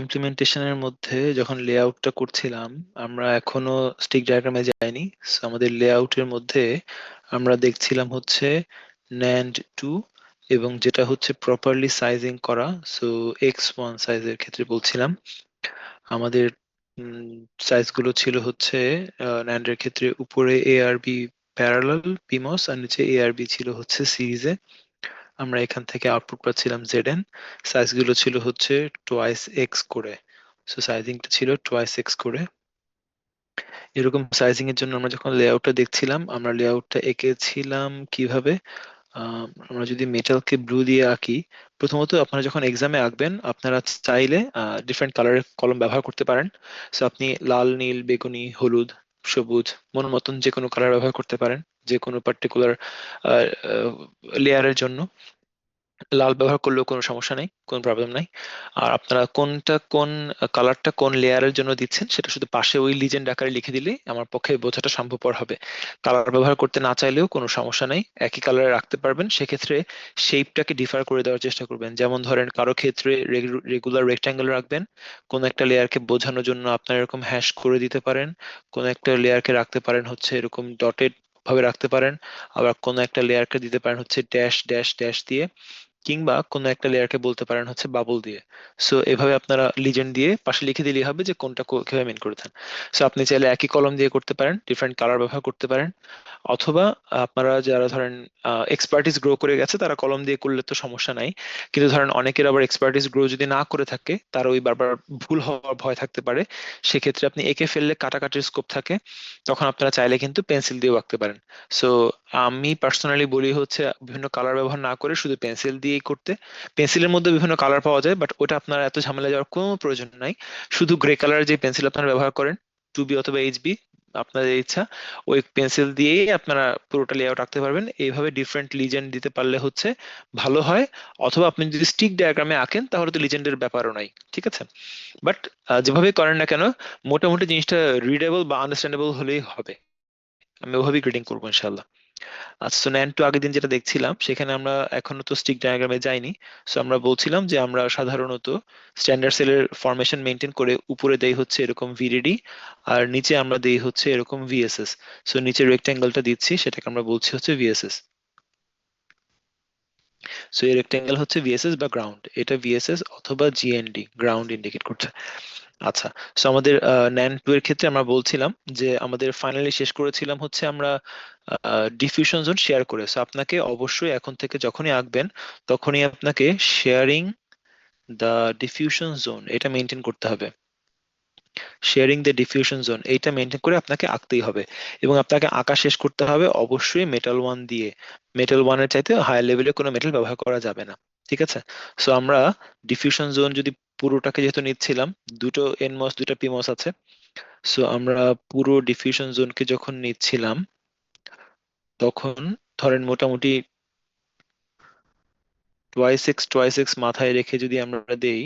ইমপ্লিমেন্টেশনের মধ্যে যখন লেআউটটা করছিলাম, আমরা এখনো স্টিক ডায়াগ্রামে যাইনি। সো আমাদের লেআউটের মধ্যে আমরা দেখছিলাম হচ্ছে ন্যান্ড টু, এবং যেটা হচ্ছে প্রপারলি সাইজিং করা। সো X1 সাইজের ক্ষেত্রে বলছিলাম আমাদের সাইজগুলো ছিল হচ্ছে ন্যান্ডের ক্ষেত্রে উপরে এ আর বি প্যারালাল পিমস, আর নিচে এ আর বি ছিল হচ্ছে সিরিজে। আমরা এখান থেকে আউটপুট পাচ্ছিলাম জেড এন। সাইজগুলো ছিল হচ্ছে টোয়াইস এক্স করে। সো সাইজিংটা ছিল টোয়াইস এক্স করে। এরকম সাইজিং এর জন্য আমরা যখন লেআউটটা দেখছিলাম, আমরা লেআউটটা এঁকেছিলাম কিভাবে। আমরা যদি মেটালকে ব্লু দিয়ে আঁকি, প্রথমত আপনারা যখন এক্সামে আঁকবেন আপনারা চাইলে ডিফারেন্ট কালারের কলম ব্যবহার করতে পারেন। সো আপনি লাল, নীল, বেগুনি, হলুদ, সবুজ, মন মতন যে কোনো কালার ব্যবহার করতে পারেন যে কোনো পার্টিকুলার লেয়ারের জন্য। লাল ব্যবহার করলেও কোনো সমস্যা নেই, কোনো প্রবলেম নাই। আর আপনারা কোন কালারটা কোন লেয়ারের জন্য দিচ্ছেন সেটা শুধু পাশে ওই লিজেন্ড আকারে লিখে দিলেই আমার পক্ষে বোঝাটা সম্ভবপর হবে। কালার ব্যবহার করতে না চাইলেও কোনো সমস্যা নাই, একই কালারে রাখতে পারবেন। সেক্ষেত্রে শেপটাকে ডিফার করে দেওয়ার চেষ্টা করবেন। যেমন ধরেন কারো ক্ষেত্রে রেগুলার রেক্ট্যাঙ্গেল রাখবেন, কোন একটা লেয়ারকে বোঝানোর জন্য আপনার এরকম হ্যাশ করে দিতে পারেন। কোন একটা লেয়ারকে রাখতে পারেন হচ্ছে এরকম ডটেড ভাবে রাখতে পারেন। আবার কোন একটা লেয়ারকে দিতে পারেন হচ্ছে ড্যাশ ড্যাশ ড্যাশ দিয়ে, কিংবা কোনো একটা লেয়ারকে বলতে পারেন হচ্ছে বাবল দিয়ে। সো এভাবে আপনারা লিজেন্ড দিয়ে পাশে লিখে দিলেই হবে যে কোনটা কিভাবে মেন করে দেন। সো আপনি চাইলে একই কলম দিয়ে করতে পারেন, ডিফারেন্ট কালার ব্যবহার করতে পারেন। অথবা আপনারা যারা ধরেন এক্সপার্টিস গ্রো করে গেছে তারা কলম দিয়ে করলে তো সমস্যা নাই। কিন্তু ধরেন অনেকের আবার এক্সপার্টিস গ্রো যদি না করে থাকে, তার ওই বারবার ভুল হওয়ার ভয় থাকতে পারে। সেক্ষেত্রে আপনি এঁকে ফেললে কাটাকাটির স্কোপ থাকে, তখন আপনারা চাইলে কিন্তু পেন্সিল দিয়েও আঁকতে পারেন। সো আমি পার্সোনালি বলি হচ্ছে বিভিন্ন কালার ব্যবহার না করে শুধু পেন্সিল দিয়েই করতে। পেন্সিলের মধ্যে বিভিন্ন কালার পাওয়া যায়, বাট ওটা আপনার এত ঝামেলা যাওয়ার কোনো প্রয়োজন নাই। শুধু গ্রে কালার যে পেন্সিল আপনারা ব্যবহার করেন, 2B অথবা HB, আপনাদের ইচ্ছা, ওই পেন্সিল দিয়েই আপনারা পুরোটা লেআউট আঁকতে পারবেন। এইভাবে ডিফারেন্ট লিজেন্ড দিতে পারলে হচ্ছে ভালো হয়। অথবা আপনি যদি স্টিক ডায়াগ্রামে আঁকেন তাহলে তো লিজেন্ডের ব্যাপারও নাই, ঠিক আছে। বাট যেভাবে করেন না কেন, মোটামুটি জিনিসটা রিডেবল বা আন্ডারস্ট্যান্ডেবল হলেই হবে। আমি ওভাবেই গ্রেডিং করবো ইনশাল্লাহ। আচ্ছা, তো ন্যান টু আগের দিন যেটা দেখছিলাম সেখানে আমরা এখনো তো স্টিক ডায়াগ্রামে যাইনি। সো আমরা বলছিলাম যে আমরা সাধারণত স্ট্যান্ডার্ড সেলের ফরমেশন মেনটেন করে উপরে দেই হচ্ছে এরকম ভিডিডি, আর নিচে আমরা দেই হচ্ছে এরকম ভিএসএস। সো নিচে রেক্ট্যাঙ্গেলটা দিচ্ছি সেটাকে আমরা বলছি হচ্ছে ভিএসএস। সো এই রেক্ট্যাঙ্গেল হচ্ছে ভিএসএস বা গ্রাউন্ড, এটা ভিএসএস অথবা জিএনডি, গ্রাউন্ড ইন্ডিকেট করছে। আচ্ছা, সো আমাদের ন্যান টু এর ক্ষেত্রে আমরা বলছিলাম যে আমাদের ফাইনালি শেষ করেছিলাম হচ্ছে আমরা ডিফিউশন জোন শেয়ার করে। সো আপনাকে অবশ্যই এখন থেকে যখনই আঁকবেন তখনই আপনাকে শেয়ারিং দ্য ডিফিউশন জোন এটা মেনটেন করতে হবে। শেয়ারিং দ্য ডিফিউশন জোন এইটা মেনটেন করে আপনাকে আঁকতেই হবে। এবং আপনাকে আঁকা শেষ করতে হবে অবশ্যই মেটাল ওয়ান দিয়ে। মেটাল ওয়ানের চাইতে হায়ার লেভেলে কোনো মেটাল ব্যবহার করা যাবে না, ঠিক আছে। সো আমরা ডিফিউশন জোন যদি পুরোটাকে যেহেতু নিচ্ছিলাম, দুটো এনমস দুটো পিমস আছে। সো আমরা পুরো ডিফিউশন জোনকে যখন নিচ্ছিলাম তখন ধরেন মোটামুটি টোয়াইস এক্স মাথায় রেখে যদি আমরা দেই,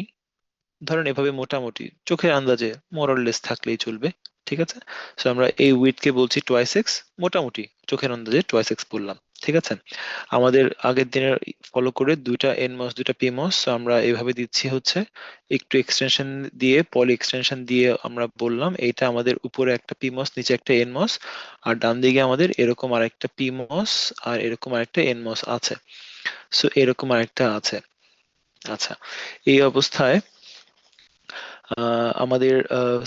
ধরেন এভাবে মোটামুটি চোখের আন্দাজে মোরাললেস থাকলেই চলবে, ঠিক আছে। সো আমরা এই উইথ কে বলছি টোয়াইস এক্স, মোটামুটি চোখের আন্দাজে টোয়াইস এক্স বললাম, ঠিক আছে। আমাদের আগের দিনের ফলো করে দুইটা এন মস দুইটা পি মস আমরা এভাবে দিচ্ছি হচ্ছে একটু এক্সটেনশন দিয়ে, পলি এক্সটেনশন দিয়ে আমরা বললাম এইটা আমাদের উপরে একটা পি মস নিচে একটা এন মস, আর ডান দিকে আমাদের এরকম আরেকটা পি মস আর এরকম আরেকটা এন মস আছে। সো এরকম আরেকটা আছে। আচ্ছা, এই অবস্থায় আমাদের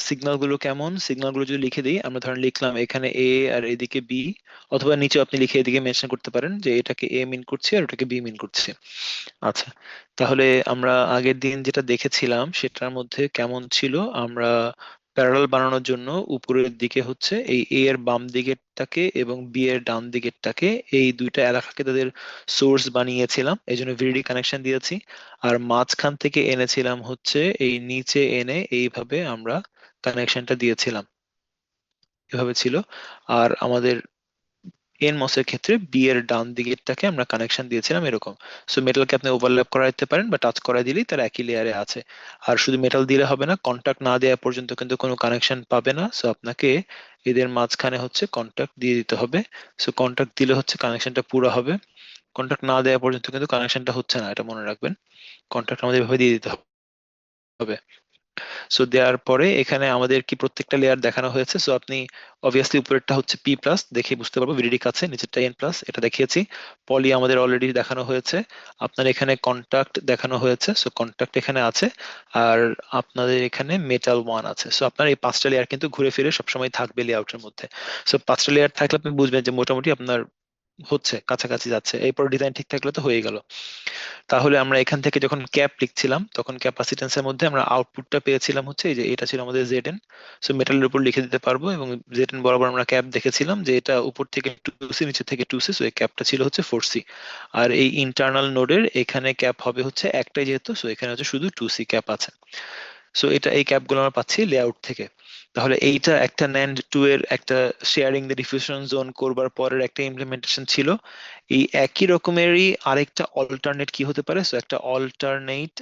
সিগন্যাল গুলো কেমন, সিগন্যাল গুলো যদি লিখে দিই, আমরা ধরেন লিখলাম এখানে এ আর এদিকে বি, অথবা নিচে আপনি লিখে এদিকে মেনশন করতে পারেন যে এটাকে এ মিন করছি আর ওটাকে বি মিন করছি। আচ্ছা, তাহলে আমরা আগের দিন যেটা দেখেছিলাম সেটার মধ্যে কেমন ছিল, আমরা প্যারালাল বানানোর জন্য উপরের দিকে হচ্ছে এই এ এর বাম দিকেরটাকে এবং বি এর ডান দিকেরটাকে, এই দুইটা এলাকাকে তাদের সোর্স বানিয়েছিলাম, এই জন্য ভিডিডি কানেকশন দিয়েছি। আর মাঝখান থেকে এনেছিলাম হচ্ছে এই নিচে এনে এইভাবে আমরা কানেকশনটা দিয়েছিলাম, এভাবে ছিল। আর আমাদের এন মসের ক্ষেত্রে বি এর ডান দিকেরটাকে আমরা কানেকশন দিয়েছিলাম এরকম। সো মেটালকে আপনি ওভারল্যাপ করাইতে পারেন বা টাচ করাই দিলেই তার একই লেয়ারে আছে। আর শুধু মেটাল দিলে হবে না, কন্টাক্ট না দেওয়া পর্যন্ত কিন্তু কোনো কানেকশন পাবে না। সো আপনাকে এদের মাঝখানে হচ্ছে কন্টাক্ট দিয়ে দিতে হবে। সো কন্টাক্ট দিলে হচ্ছে কানেকশনটা পুরো হবে। কন্টাক্ট না দেওয়া পর্যন্ত কিন্তু কানেকশনটা হচ্ছে না, এটা মনে রাখবেন। কন্টাক্ট আমাদের এভাবে দিয়ে দিতে হবে। সো দেওয়ার পরে এখানে আমাদের কি প্রত্যেকটা লেয়ার দেখানো হয়েছে। সো আপনি অবভিয়াসলি উপরেরটা হচ্ছে পি প্লাস, দেখে বুঝতে পারবো ভিডিডি কাছে, নিচেরটা এন প্লাস, এটা দেখিয়েছি। পলি আমাদের অলরেডি দেখানো হয়েছে। আপনার এখানে কন্টাক্ট দেখানো হয়েছে, সো কন্টাক্ট এখানে আছে। আর আপনাদের এখানে মেটাল ওয়ান আছে। সো আপনার এই পাঁচটা লেয়ার কিন্তু ঘুরে ফিরে সবসময় থাকবে লেআউটের মধ্যে। সো পাঁচটা লেয়ার থাকলে আপনি বুঝবেন যে মোটামুটি আপনার হচ্ছে, কাছাকাছি যাচ্ছে, এরপর ডিজাইন ঠিক থাকলে তো হয়ে গেল। তাহলে আমরা এখান থেকে যখন ক্যাপ লিখছিলাম তখন ক্যাপাসিটেন্সের মধ্যে আমরা আউটপুটটা পেয়েছিলাম হচ্ছে এই যে এটা ছিল আমাদের জেড এন। সো মেটালের উপর লিখে দিতে পারবো, এবং জেড এন বরাবর আমরা ক্যাপ দেখেছিলাম যে এটা উপর থেকে 2C, নিচে থেকে 2C, সো এই ক্যাপটা ছিল হচ্ছে 4C। আর এই ইন্টারনাল নোডের এখানে ক্যাপ হবে হচ্ছে একটাই যেহেতু, সো এখানে হচ্ছে শুধু 2C ক্যাপ আছে। সো এটা এই ক্যাপগুলো আমরা পাচ্ছি লেআউট থেকে। তাহলে এইটা একটা ন্যান্ড টু এর একটা শেয়ারিং দ্য ডিফিউশন জোন করবার পরের একটা ইমপ্লিমেন্টেশন ছিল। এই একই রকমেরই আরেকটা অল্টারনেট কি হতে পারে। সো একটা অল্টারনেট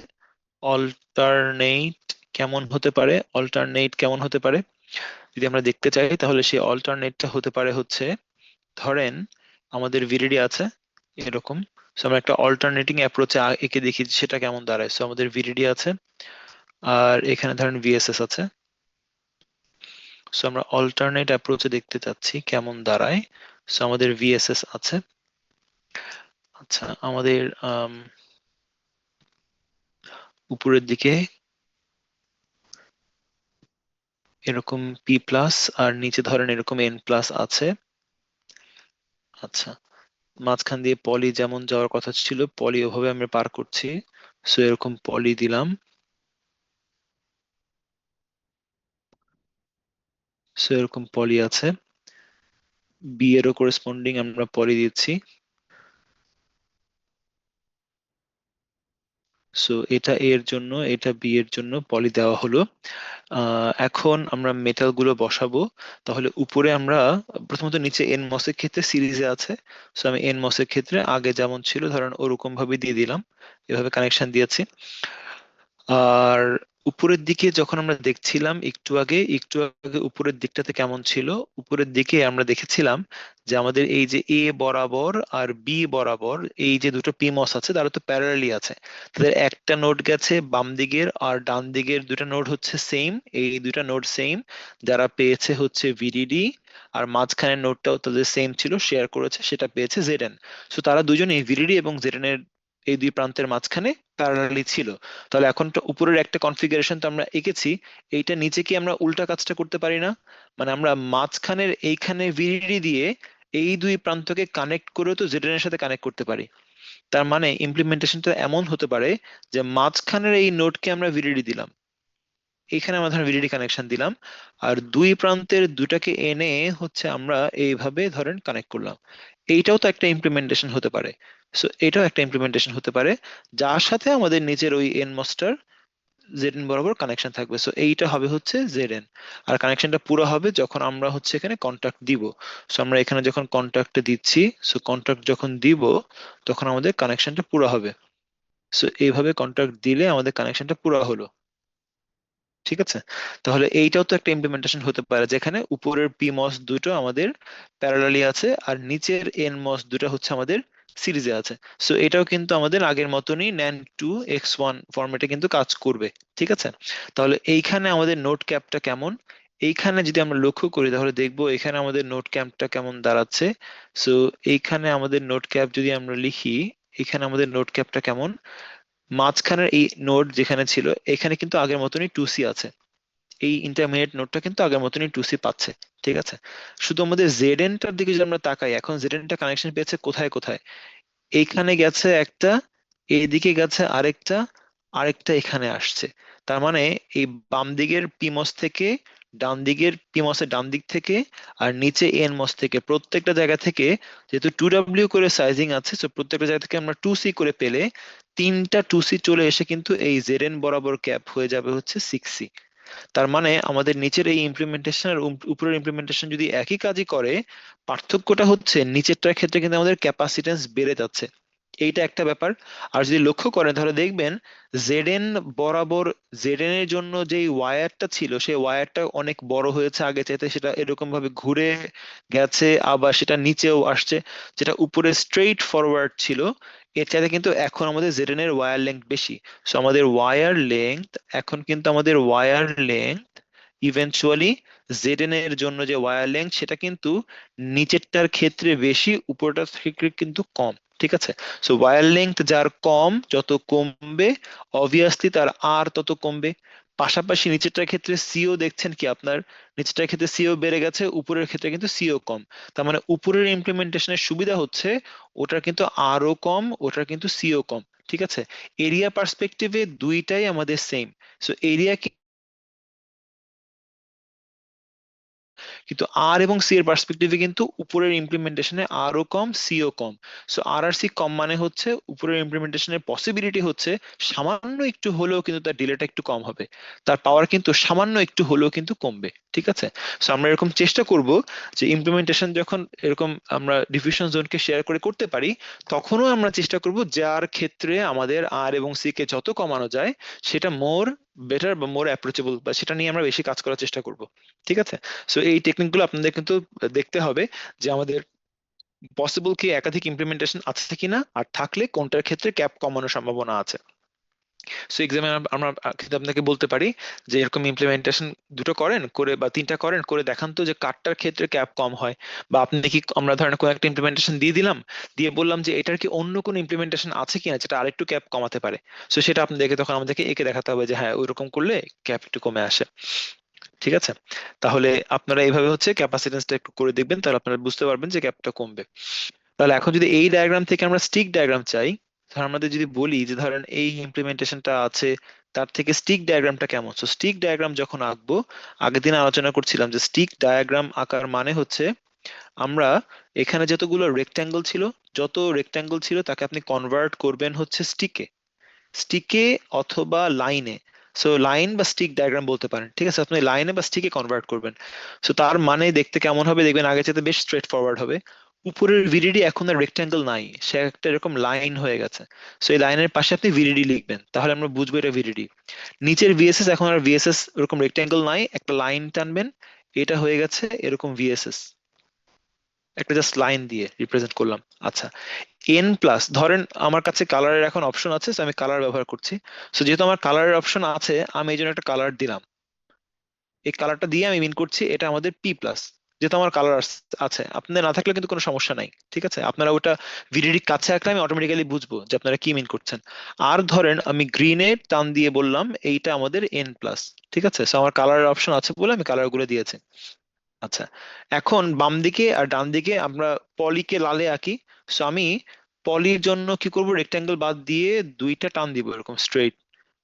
কেমন হতে পারে, অল্টারনেট কেমন হতে পারে যদি আমরা দেখতে চাই, তাহলে সেই অল্টারনেটটা হতে পারে হচ্ছে, ধরেন আমাদের ভিডিডি আছে এরকম। সো আমরা একটা অল্টারনেটিং অ্যাপ্রোচে একে দেখি সেটা কেমন দাঁড়ায়। সো আমাদের ভিডিডি আছে, আর এখানে ধরেন ভিএসএস আছে। সো আমরা অল্টারনেট অ্যাপ্রোচে দেখতে চাচ্ছি কেমন দাঁড়ায়। সো আমাদের ভিএসএস আছে। আচ্ছা, আমাদের উপরের দিকে এরকম পি প্লাস, আর নিচে ধরেন এরকম এন প্লাস আছে। আচ্ছা, মাঝখান দিয়ে পলি যেমন যাওয়ার কথা ছিল, পলি ওভাবে আমরা পার করছি। সো এরকম পলি দিলাম। সো এরকম পলি আছে, বি এরও করেসপন্ডিং আমরা পলি দিচ্ছি। সো এটা এ এর জন্য, এটা বি এর জন্য পলি দেওয়া হলো। এখন আমরা মেটাল গুলো বসাবো। তাহলে উপরে আমরা প্রথমত নিচে এন মসের ক্ষেত্রে সিরিজে আছে। সো আমি এন মসের ক্ষেত্রে আগে যেমন ছিল ধরেন ওরকম ভাবে দিয়ে দিলাম, এভাবে কানেকশন দিয়েছি। আর উপরের দিকে যখন আমরা দেখছিলাম একটু আগে উপরের দিকটাতে কেমন ছিল, উপরের দিকে আমরা দেখেছিলাম যে আমাদের এই যে এ বরাবর আর বি বরাবর এই যে দুটো পিমস আছে তারা তো প্যারালালি আছে। তাদের একটা নোড গেছে বাম দিকের, আর ডান দিকের দুটো নোড হচ্ছে সেম, এই দুটো নোড সেম, যারা পেয়েছে হচ্ছে ভিডিডি। আর মাঝখানের নোডটাও তাদের সেম ছিল, শেয়ার করেছে, সেটা পেয়েছে জেডএন। সো তারা দুজনেই ভিডিডি এবং জেডএন এর এই দুই প্রান্তের মাঝখানে প্যারালালি ছিল। তাহলে এখন তো উপরের একটা কনফিগারেশন তো আমরা এঁকেছি, এইটা নিচে কি আমরা উল্টা কাজটা করতে পারি না? মানে আমরা মাঝখানের এইখানে ভিডিডি দিয়ে এই দুই প্রান্তকে কানেক্ট করেও তো জেডএন এর সাথে কানেক্ট করতে পারি। তার মানে ইমপ্লিমেন্টেশনটা এমন হতে পারে যে মাঝখানের এই নোডকে আমরা ভিডিডি দিলাম, এখানে আমরা ধরেন ভিডিডি কানেকশন দিলাম, আর দুই প্রান্তের দুটাকে এনে হচ্ছে আমরা এইভাবে ধরেন কানেক্ট করলাম। এইটাও তো একটা ইমপ্লিমেন্টেশন হতে পারে। সো এটাও একটা ইমপ্লিমেন্টেশন হতে পারে, যার সাথে আমাদের নিচের ওই এন মস্টার জেড এন বরাবর কানেকশন থাকবে। সো এইটা হবে হচ্ছে জেড এন। আর কানেকশনটা পুরো হবে যখন আমরা হচ্ছে এখানে কন্টাক্ট দিব। সো আমরা এখানে যখন কন্টাক্ট দিচ্ছি, সো কন্টাক্ট যখন দিব তখন আমাদের কানেকশনটা পুরো হবে। সো এইভাবে কন্টাক্ট দিলে আমাদের কানেকশনটা পুরো হলো। ঠিক আছে, তাহলে এইটাও তো একটা ইমপ্লিমেন্টেশন হতে পারে যেখানে উপরের পি মস দুটো আমাদের প্যারালালি আছে আর নিচের এন মস দুটো হচ্ছে আমাদের সিরিজে আছে। সো এটাও কিন্তু আমাদের আগের মতনই NAND2 X1 ফরম্যাটে কিন্তু কাজ করবে। ঠিক আছে, তাহলে এইখানে আমাদের নোট ক্যাপটা কেমন, এইখানে যদি আমরা লক্ষ্য করি তাহলে দেখবো এখানে আমাদের নোট ক্যাপটা কেমন দাঁড়াচ্ছে। সো এইখানে আমাদের নোট ক্যাপ যদি আমরা লিখি, এখানে আমাদের নোট ক্যাপটা কেমন, মাঝখানের এই নোড যেখানে ছিল এখানে কিন্তু আগের মতনই 2C আছে, এই ইন্টারমিডিয়েট নোডটা কিন্তু আগের মতনই 2C পাচ্ছে। ঠিক আছে, শুধু আমাদের জেড টার দিকে যদি আমরা তাকাই, এখন জেড টা কানেকশন পেয়েছে কোথায় কোথায়, এইখানে গেছে একটা, এইদিকে গেছে আরেকটা, আরেকটা এখানে আসছে। তার মানে এই বাম দিকের পিমস থেকে ডান দিকের পিমসের ডান দিক থেকে আর নিচে এন মস থেকে প্রত্যেকটা জায়গা থেকে, যেহেতু 2W করে সাইজিং আছে, তো প্রত্যেকটা জায়গা থেকে আমরা 2C করে পেলে তিনটা 2C চলে এসে কিন্তু এই জেড বরাবর ক্যাপ হয়ে যাবে হচ্ছে 6C। তার মানে আমাদের নিচের এই ইমপ্লিমেন্টেশন আর উপরের ইমপ্লিমেন্টেশন যদি একই কাজই করে, পার্থক্যটা হচ্ছে নিচেরটার ক্ষেত্রে কিন্তু আমাদের ক্যাপাসিটেন্স বেড়ে যাচ্ছে। এইটা একটা ব্যাপার। আর যদি লক্ষ্য করেন তাহলে দেখবেন জেডএন বরাবর, জেডএন এর জন্য যেই ওয়্যারটা ছিল সেই ওয়্যারটা অনেক বড় হয়েছে আগে চাইতে, সেটা এরকম ভাবে ঘুরে গেছে, আবার সেটা নিচেও আসছে। যেটা উপরে স্ট্রেইট ফরওয়ার্ড ছিল এর চাইতে কিন্তু এখন আমাদের জেডএন এর ওয়্যার লেংথ বেশি। সো আমাদের ওয়্যার লেংথ এখন কিন্তু আমাদের ওয়্যার লেংথ ইভেনচুয়ালি জেডএন এর জন্য যে ওয়্যার লেংথ সেটা কিন্তু নিচেরটার ক্ষেত্রে বেশি, উপরটার থেকে কিন্তু কম। ঠিক আছে, সো ওয়্যার লেংথ যার কম, যত কমবে অবভিয়াসলি তার আর তত কমবে। পাশাপাশি নিচেরটার ক্ষেত্রে সিও দেখছেন কি আপনার, নিচেরটার ক্ষেত্রে সিও বেড়ে গেছে, উপরের ক্ষেত্রে কিন্তু সিও কম। তার মানে উপরের ইমপ্লিমেন্টেশনের সুবিধা হচ্ছে ওটার কিন্তু আরও কম, ওটার কিন্তু সিও কম। ঠিক আছে, এরিয়া পার্সপেক্টিভে দুইটাই আমাদের সেম। সো এরিয়া, কিন্তু আর এবং সি এর পার্সপেক্টিভে কিন্তু উপরের ইমপ্লিমেন্টেশনে আরও কম, সিও কম। সো আর আর সি কম মানে হচ্ছে উপরের ইমপ্লিমেন্টেশনের পসিবিলিটি হচ্ছে সামান্য একটু হলেও কিন্তু তার ডিলেটা একটু কম হবে, তার পাওয়ার কিন্তু সামান্য একটু হলেও কিন্তু কমবে। ঠিক আছে, সো আমরা এরকম চেষ্টা করব যে ইমপ্লিমেন্টেশন যখন এরকম আমরা ডিফিউশন জোনকে শেয়ার করে করতে পারি, তখনও আমরা চেষ্টা করব যার ক্ষেত্রে আমাদের আর এবং সি কে যত কমানো যায় সেটা মোর বেটার বা মোর অ্যাপ্রোচেবল, বা সেটা নিয়ে আমরা বেশি কাজ করার চেষ্টা করব। ঠিক আছে, সো এই টেকনিক গুলো আপনাদের কিন্তু দেখতে হবে যে আমাদের পসিবল কি একাধিক ইমপ্লিমেন্টেশন আছে কিনা, আর থাকলে কোনটার ক্ষেত্রে ক্যাপ কমানোর সম্ভাবনা আছে। সো এক্সামে আমরা কিন্তু আপনাকে বলতে পারি যে এরকম ইমপ্লিমেন্টেশন দুটো করেন করে বা তিনটা করেন করে দেখান তো যে কারটার ক্ষেত্রে ক্যাপ কম হয়। বা আপনি কি, আমরা ধরেন কোনো একটা ইমপ্লিমেন্টেশন দিয়ে দিলাম, দিয়ে বললাম যে এটার কি অন্য কোনো ইমপ্লিমেন্টেশন আছে কিনা যেটা আরেকটু ক্যাপ কমাতে পারে। সো সেটা আপনাদেরকে তখন আমাদেরকে এঁকে দেখাতে হবে যে হ্যাঁ ওইরকম করলে ক্যাপ একটু কমে আসে। ঠিক আছে, তাহলে আপনারা এইভাবে হচ্ছে ক্যাপাসিটেন্সটা একটু করে দেখবেন, তাহলে আপনারা বুঝতে পারবেন যে ক্যাপটা কমবে। তাহলে এখন যদি এই ডায়াগ্রাম থেকে আমরা স্টিক ডায়াগ্রাম চাই, তাহলে আমাদের যদি বলি যে ধরেন এই ইমপ্লিমেন্টেশনটা আছে, তার থেকে স্টিক ডায়াগ্রামটা কেমন। সো স্টিক ডায়াগ্রাম যখন আঁকবো, আগের দিন আলোচনা করছিলাম যে স্টিক ডায়াগ্রাম আঁকার মানে হচ্ছে আমরা এখানে যত রেক্ট্যাঙ্গল ছিল তাকে আপনি কনভার্ট করবেন হচ্ছে স্টিকে, স্টিকে অথবা লাইনে। সো লাইন বা স্টিক ডায়াগ্রাম বলতে পারেন। ঠিক আছে, আপনি লাইনে বা স্টিকে কনভার্ট করবেন। সো তার মানে দেখতে কেমন হবে দেখবেন, আগে চাইতে বেশ স্ট্রেট ফরওয়ার্ড হবে। উপরের ভিডিডি এখন আর রেক্ট্যাঙ্গেল নাই, সে একটা এরকম লাইন হয়ে গেছে। সো এই লাইনের পাশে আপনি ভিডিডি লিখবেন, তাহলে আমরা বুঝবো এটা ভিডিডি। নিচের ভিএসএস, এখন আর ভিএসএস এরকম রেক্ট্যাঙ্গেল নাই, একটা লাইন টানবেন, এটা হয়ে গেছে এরকম ভিএসএস, একটা জাস্ট লাইন দিয়ে রিপ্রেজেন্ট করলাম। আচ্ছা, এন প্লাস, ধরেন আমার কাছে কালারের এখন অপশন আছে, so আমি কালার ব্যবহার করছি। সো যেহেতু আমার কালারের অপশন আছে, আমি এই জন্য একটা কালার দিলাম। এই কালারটা দিয়ে আমি মিন করছি এটা আমাদের পি প্লাস, যেহেতু আমার কালার আছে। আপনাদের না থাকলে কিন্তু কোনো সমস্যা নাই। ঠিক আছে, আপনারা ওটা ভিডিডি কাছে রাখলে আমি অটোমেটিক্যালি বুঝবো যে আপনারা কি মিন করছেন। আর ধরেন আমি গ্রিনের টান দিয়ে বললাম এইটা আমাদের এন প্লাস। ঠিক আছে, সো আমার কালারের অপশন আছে বলে আমি কালার গুলো দিয়েছি। আচ্ছা, এখন বাম দিকে আর ডান দিকে আমরা পলিকে লালে আঁকি। সো আমি পলির জন্য কি করব, রেক্ট্যাঙ্গেল বাদ দিয়ে দুইটা টান দিব এরকম স্ট্রেট।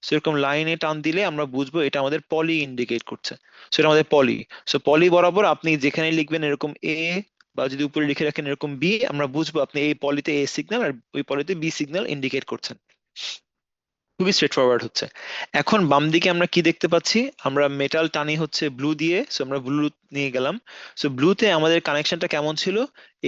সেরকম লাইনে টান দিলে আমরা বুঝবো এটা আমাদের পলি ইন্ডিকেট করছে। সেটা আমাদের পলি। সো পলি বরাবর আপনি যেখানে লিখবেন এরকম এ, বা যদি উপরে লিখে রাখেন এরকম বি, আমরা বুঝবো আপনি এই পলিতে এ সিগন্যাল আর ওই পলিতে বি সিগন্যাল ইন্ডিকেট করছেন। খুবই স্ট্রেট ফরওয়ার্ড হচ্ছে। এখন বাম দিকে আমরা কি দেখতে পাচ্ছি, আমরা মেটাল টানি হচ্ছে ব্লু দিয়ে, সো আমরা ব্লু নিয়ে গেলাম। সো ব্লুতে আমাদের কানেকশনটা কেমন ছিল,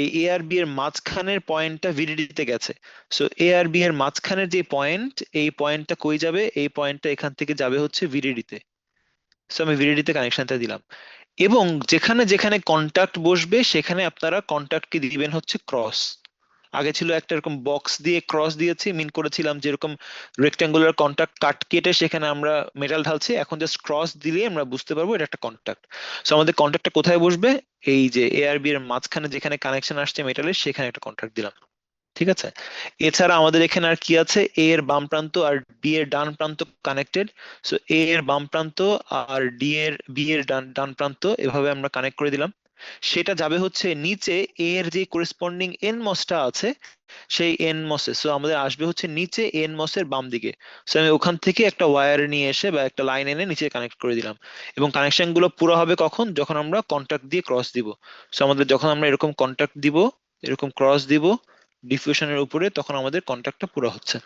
এই এ আর বি এর মাঝখানের পয়েন্টটা ভিডিডি তে গেছে। সো এ আর বি এর মাঝখানের যে পয়েন্ট, এই পয়েন্টটা কই যাবে, এই পয়েন্টটা এখান থেকে যাবে হচ্ছে ভিডিডি তে। সো আমি ভিডিডি তে কানেকশনটা দিলাম, এবং যেখানে যেখানে কন্টাক্ট বসবে সেখানে আপনারা কন্টাক্টকে দিবেন হচ্ছে ক্রস। আগে ছিল একটা এরকম বক্স দিয়ে ক্রস দিয়েছি, মিন করেছিলাম যেরকম রেক্ট্যাঙ্গুলার কন্টাক্ট কাট কেটে সেখানে আমরা মেটাল ঢালছি, এখন জাস্ট ক্রস দিলে আমরা বুঝতে পারবো এটা একটা কন্টাক্ট। সো আমাদের কন্টাক্টটা কোথায় বসবে, এই যে এ আর বি এর মাঝখানে যেখানে কানেকশন আসছে মেটালের, সেখানে একটা কন্টাক্ট দিলাম। ঠিক আছে, এছাড়া আমাদের এখানে আর কি আছে, এ এর বাম প্রান্ত আর বি এর ডান প্রান্ত কানেক্টেড। সো এ এর বাম প্রান্ত আর বি এর ডান ডান প্রান্ত এভাবে আমরা কানেক্ট করে দিলাম। সেটা যাবে হচ্ছে নিচে, এ এর যে করেসপন্ডিং এন মসটা আছে সেই এন মসে। সো আমাদের আসবে হচ্ছে নিচে এন মসের বাম দিকে। সো আমি ওখান থেকে একটা ওয়্যার নিয়ে এসে বা একটা লাইন এনে নিচে কানেক্ট করে দিলাম। এবং কানেকশন গুলো পুরো হবে কখন, যখন আমরা কন্টাক্ট দিয়ে ক্রস দিব। সো আমাদের যখন আমরা এরকম কন্টাক্ট দিব, এরকম ক্রস দিব ডিফিউশনের উপরে, তখন আমাদের কন্টাক্টটা পুরো হচ্ছে।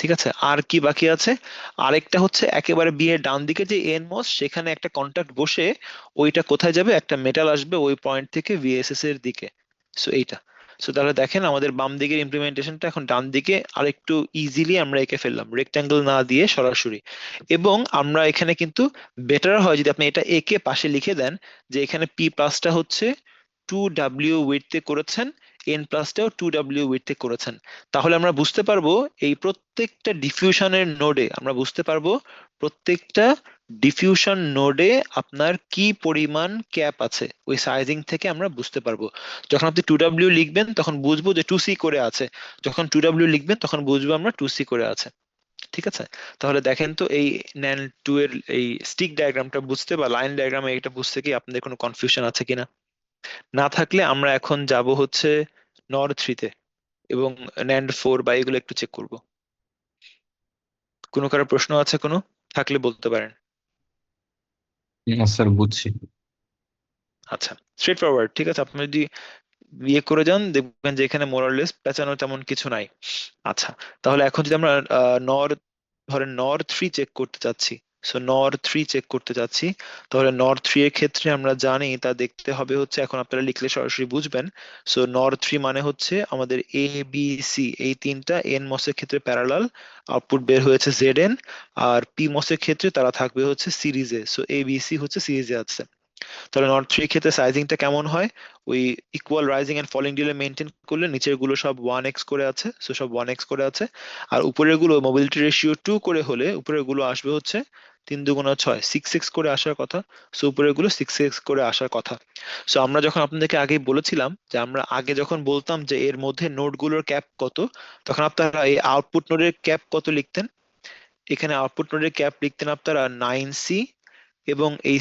ঠিক আছে, আর কি বাকি আছে, আরেকটা হচ্ছে একেবারে বি এর ডান দিকে যে এন মস, সেখানে একটা কন্টাক্ট বসে ওইটা কোথায় যাবে, একটা মেটাল আসবে ওই পয়েন্ট থেকে ভিএসএস এর দিকে। সো এইটা। সো তাহলে দেখেন আমাদের বাম দিকের ইমপ্লিমেন্টেশনটা এখন ডান দিকে আরেকটু ইজিলি আমরা এঁকে ফেললাম, রেক্ট্যাঙ্গেল না দিয়ে সরাসরি। এবং আমরা এখানে কিন্তু বেটার হয় যদি আপনি এটা এঁকে পাশে লিখে দেন যে এখানে পি প্লাসটা হচ্ছে 2W উইডথে করেছেন, এন প্লাসটাও 2W উইথে করেছেন। তাহলে আমরা বুঝতে পারবো এই প্রত্যেকটা ডিফিউশনের নোডে, আমরা বুঝতে পারবো প্রত্যেকটা ডিফিউশন নোডে আপনার কি পরিমাণ ক্যাপ আছে, ওই সাইজিং থেকে আমরা বুঝতে পারবো। যখন আপনি 2W লিখবেন তখন বুঝবো যে 2C করে আছে, যখন 2W লিখবেন তখন বুঝবো আমরা 2C করে আছে। ঠিক আছে, তাহলে দেখেন তো এই ন্যান টু এর এই স্টিক ডায়াগ্রামটা বুঝতে বা লাইন ডায়াগ্রামে এটা বুঝতে কি আপনাদের কোনো কনফিউশন আছে কিনা? না থাকলে আমরা এখন যাব হচ্ছে নর থ্রিতে এবং ন্যান্ড ফোর বা এগুলো একটু চেক করব। কোনো কারো প্রশ্ন আছে, কোনো থাকলে বলতে পারেন। না স্যার, বুঝছি। আচ্ছা, স্ট্রেট ফরওয়ার্ড। ঠিক আছে, আপনি যদি বিয়ে করে যান দেখবেন যে এখানে মোরালেস পেঁচানো তেমন কিছু নাই। আচ্ছা, তাহলে এখন যদি আমরা নর, ধরেন নর থ্রি চেক করতে চাচ্ছি, সো নর থ্রি চেক করতে চাচ্ছি, তাহলে নর থ্রি এর ক্ষেত্রে আমরা জানি তা দেখতে হবে হচ্ছে, এখন আপনারা লিখলে সরাসরি বুঝবেন। সো নর থ্রি মানে হচ্ছে আমাদের এ বি সি এই তিনটা এন মসের ক্ষেত্রে প্যারালাল, আউটপুট বের হয়েছে জেড এন, আর পি মসের ক্ষেত্রে তারা থাকবে হচ্ছে সিরিজে, সো এ বি সি হচ্ছে সিরিজে আছে। তাহলে নট থ্রি ক্ষেত্রে সাইজিংটা কেমন হয়, ওই equal rising and falling delay maintain করলে নিচের গুলো সব 1x করে আছে, সো সব 1x করে আছে, আর উপরের গুলো মোবিলিটি রেশিও 2 করে হলে উপরের গুলো আসবে হচ্ছে 3 2 6 6x করে আসার কথা, সো উপরের গুলো 6x করে আসার কথা। সো আমরা যখন আপনাদেরকে আগে বলেছিলাম যে আমরা আগে যখন বলতাম যে এর মধ্যে নোড গুলোর ক্যাপ কত, তখন আপনারা এই আউটপুট নোডের ক্যাপ কত লিখতেন, এখানে আউটপুট নোডের ক্যাপ লিখতেন আপনারা 9C, এবং এই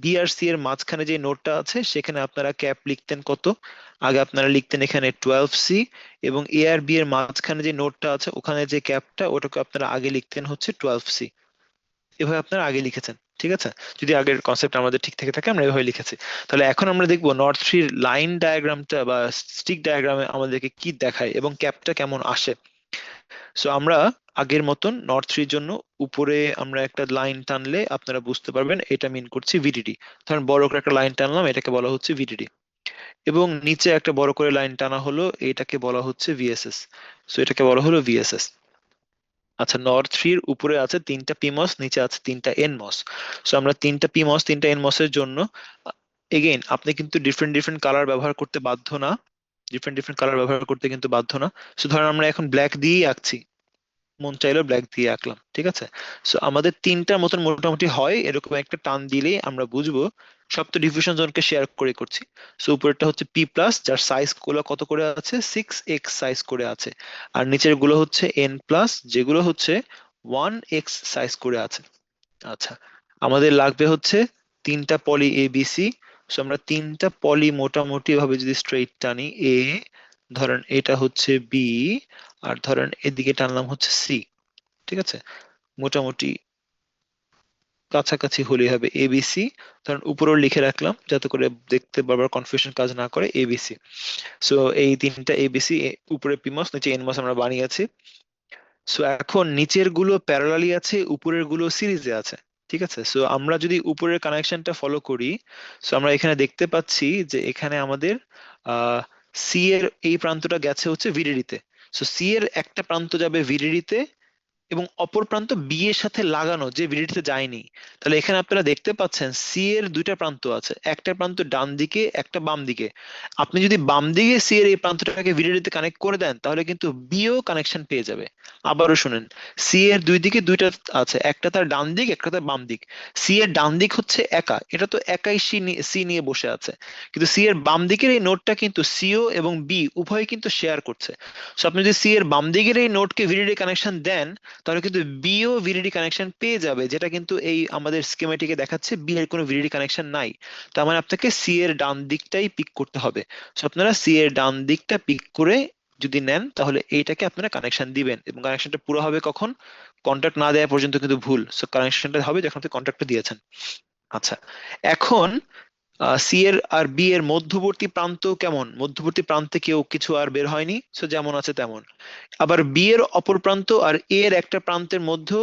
বিআরসি এর মাঝখানে যে নোটটা আছে সেখানে আপনারা ক্যাপ লিখতেন কত, আগে আপনারা লিখতেন এখানে 12C, এবং এ আর বি এর মাঝখানে যে নোটটা আছে ওখানে যে ক্যাপটা ওটাকে আপনারা আগে লিখতেন হচ্ছে 12C। এভাবে আপনারা আগে লিখেছেন, ঠিক আছে? যদি আগের কনসেপ্ট আমাদের ঠিক থেকে থাকে আমরা এভাবে লিখেছি। তাহলে এখন আমরা দেখবো নর্থ থ্রির লাইন ডায়াগ্রামটা বা স্টিক ডায়াগ্রামে আমাদেরকে কি দেখায় এবং ক্যাপটা কেমন আসে। সো আমরা আগের মতন নর্থ থ্রির জন্য উপরে আমরা একটা লাইন টানলে আপনারা বুঝতে পারবেন এটা মিন করছি ভিডিডি। ধরেন বড় করে একটা লাইন টানলাম, এটাকে বলা হচ্ছে ভিডিডি, এবং নিচে একটা বড় করে লাইন টানা হলো, এটাকে বলা হচ্ছে ভিএসএস। সো এটাকে বলা হলো ভিএসএস। আচ্ছা, নর্থ থ্রির উপরে আছে তিনটা পিমস, নিচে আছে তিনটা এনমস। সো আমরা তিনটা পিমস তিনটা এনমস এর জন্য এগেইন আপনি কিন্তু ডিফারেন্ট ডিফারেন্ট কালার ব্যবহার করতে বাধ্য না, ডিফারেন্ট ডিফারেন্ট কালার ব্যবহার করতে কিন্তু বাধ্য না। সো ধরেন আমরা এখন ব্ল্যাক দিয়েই আঁকছি, মন চাইলো ব্ল্যাক দিয়ে আঁকলাম, ঠিক আছে? সো আমাদের তিনটার মতন মোটামুটি হয়, এরকম একটা টান দিলেই আমরা বুঝবো। সব তো ডিফিউশন জোনকে শেয়ার করে করছি। সো উপরেরটা হচ্ছে পি প্লাস, যার সাইজ গুলো কত করে আছে 6x সাইজ করে আছে, আর নিচের গুলো হচ্ছে এন প্লাস, যেগুলো হচ্ছে 1x সাইজ করে আছে। আচ্ছা, আমাদের লাগবে হচ্ছে তিনটা পলি এ বি সি। সো আমরা তিনটা পলি মোটামুটি ভাবে যদি স্ট্রেইট টানি, এ, ধরেন এটা হচ্ছে বি, আর ধরেন এদিকে টানলাম হচ্ছে সি, ঠিক আছে? মোটামুটি কাছাকাছি হলেই হবে এবিসি। ধরেন উপরেও লিখে রাখলাম যাতে করে দেখতে বারবার কনফিউশন কাজ না করে, এবিসি। সো এই তিনটা এবিসি, উপরে পিমস নিচে এনমস আমরা বানিয়েছি। সো এখন নিচের গুলো প্যারালালি আছে, উপরের গুলো সিরিজে আছে, ঠিক আছে? সো আমরা যদি উপরের কানেকশনটা ফলো করি, সো আমরা এখানে দেখতে পাচ্ছি যে এখানে আমাদের সি এর এই প্রান্তটা গেছে হচ্ছে ভিডিডি তে। সো সি এর একটা প্রান্ত যাবে ভিডিডি তে, এবং অপর প্রান্ত বি এর সাথে লাগানো, যে ভিডিডিতে যায়নি। তাহলে এখানে আপনারা দেখতে পাচ্ছেন সি এর দুইটা প্রান্ত আছে, একটা প্রান্ত ডান দিকে একটা বাম দিকে। আপনি যদি বাম দিকে সি এর এই প্রান্তটাকে ভিডিডিতে কানেক্ট করে দেন তাহলে কিন্তু বিও কানেকশন পেয়ে যাবে। আবারও শুনেন, সি এর দুই দিকে দুইটা আছে, একটা তার ডান দিক একটা তার বাম দিক। সি এর ডান দিক হচ্ছে একা, এটা তো একাই সি নিয়ে বসে আছে, কিন্তু সি এর বাম দিকের এই নোটটা কিন্তু সিও এবং বি উভয় কিন্তু শেয়ার করছে। সো আপনি যদি সি এর বাম দিকের এই নোটকে ভিডিডি কানেকশন দেন তাহলে কিন্তু বিও ভিডিডি কানেকশন পেয়ে যাবে, যেটা কিন্তু এই আমাদের স্কিমেটিকে দেখাচ্ছে বি এর কোনো ভিডিডি কানেকশন নাই। তার মানে আপনাকে সি এর ডান দিকটাই পিক করতে হবে। সো আপনারা সি এর ডান দিকটা পিক করে যদি নেন তাহলে এইটাকে আপনারা কানেকশন দিবেন, এবং কানেকশনটা পুরো হবে কখন, কন্ট্যাক্ট না দেওয়া পর্যন্ত কিন্তু ভুল। সো কানেকশনটা হবে যখন আপনি কন্ট্যাক্টটা দিয়েছেন। আচ্ছা, এখন সি এর আর বি এর মধ্যবর্তী প্রান্ত কেমন, মধ্যবর্তী প্রান্তে কেউ কিছু আর বের হয়নি, সো যেমন আছে তেমন। আবার বি এর অপর প্রান্ত আর এ এর একটা প্রান্তের মধ্যে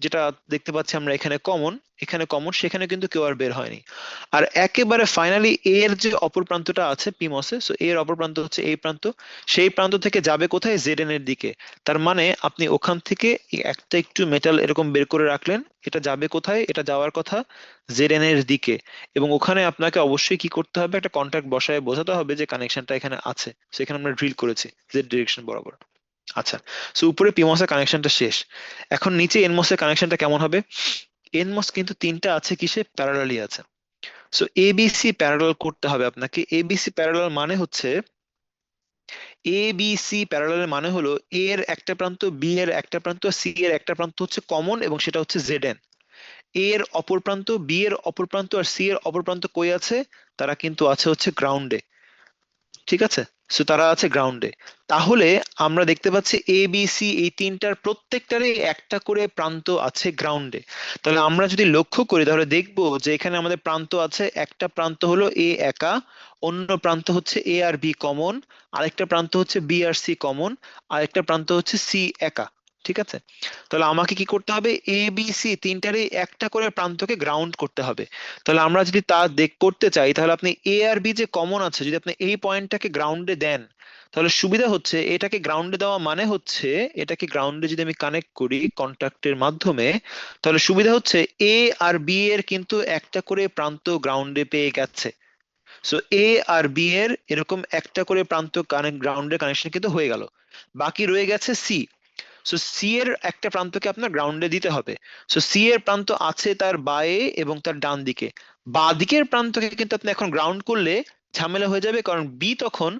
যেটা দেখতে পাচ্ছি আমরা এখানে কমন, এখানে কমন, সেখানে কিন্তু কেউ আর বের হয়নি। আর একেবারে ফাইনালি এর যে অপর প্রান্তটা আছে পিমসে, সো এর অপর প্রান্ত হচ্ছে এই প্রান্ত, সেই প্রান্ত থেকে যাবে কোথায়, জেড এন এর দিকে। তার মানে আপনি ওখান থেকে একটা একটু মেটাল এরকম বের করে রাখলেন, এটা যাবে কোথায়, এটা যাওয়ার কথা জেড এন এর দিকে। এবং ওখানে আপনাকে অবশ্যই কি করতে হবে, একটা কন্ট্যাক্ট বসায় বোঝাতে হবে যে কানেকশনটা এখানে আছে, সেখানে আমরা ড্রিল করেছি জেড ডিরেকশন বরাবর। আচ্ছা, সো উপরে পিমসের কানেকশনটা শেষ। এখন নিচে এনমস এর কানেকশনটা কেমন হবে? এনমস কিন্তু তিনটা আছে, কিসে, প্যারালালি আছে। সো এবিসি প্যারালাল করতে হবে আপনাকে। এবিসি প্যারালাল মানে হচ্ছে, এবিসি প্যারালাল মানে হলো এ এর একটা প্রান্ত, বি এর একটা প্রান্ত, সি এর একটা প্রান্ত হচ্ছে কমন, এবং সেটা হচ্ছে জেড এন। এ এর অপর প্রান্ত, বি এর অপর প্রান্ত আর সি এর অপর প্রান্ত কই আছে? তারা কিন্তু আছে হচ্ছে গ্রাউন্ডে। ঠিক আছে, সো তারা আছে গ্রাউন্ডে। তাহলে আমরা দেখতে পাচ্ছি এ বি সি এই তিনটার প্রত্যেকটারই একটা করে প্রান্ত আছে গ্রাউন্ডে। তাহলে আমরা যদি লক্ষ্য করি তাহলে দেখবো যে এখানে আমাদের প্রান্ত আছে, একটা প্রান্ত হলো এ একা, অন্য প্রান্ত হচ্ছে এ আর বি কমন, আরেকটা প্রান্ত হচ্ছে বি আর সি কমন, আরেকটা প্রান্ত হচ্ছে সি একা। ঠিক আছে, তাহলে আমাকে কি করতে হবে, এ বি সি তিনটারই একটা করে প্রান্তকে গ্রাউন্ড করতে হবে। তাহলে আমরা যদি তা করতে চাই, তাহলে আপনি এ আর বি যে কমন আছে, যদি আপনি এই পয়েন্টটাকে গ্রাউন্ডে দেন, তাহলে সুবিধা হচ্ছে, এটাকে গ্রাউন্ডে দেওয়া মানে হচ্ছে, এটাকে গ্রাউন্ডে যদি আমি কানেক্ট করি কন্ট্যাক্টের মাধ্যমে, তাহলে সুবিধা হচ্ছে এ আর বি এর কিন্তু একটা করে প্রান্ত গ্রাউন্ডে পেয়ে গেছে। সো এ আর বি এর এরকম একটা করে প্রান্ত কানেক্ট, গ্রাউন্ডের কানেকশন কিন্তু হয়ে গেল। বাকি রয়ে গেছে সি। সো সি এর একটা প্রান্তকে আপনার গ্রাউন্ডে দিতে হবে। সো সি এর প্রান্ত আছে তার বায়ে এবং তার ডান দিকে। বাঁ দিকের প্রান্তকে কিন্তু আপনি এখন গ্রাউন্ড করলে ঝামেলা হয়ে যাবে, কারণ বি তখন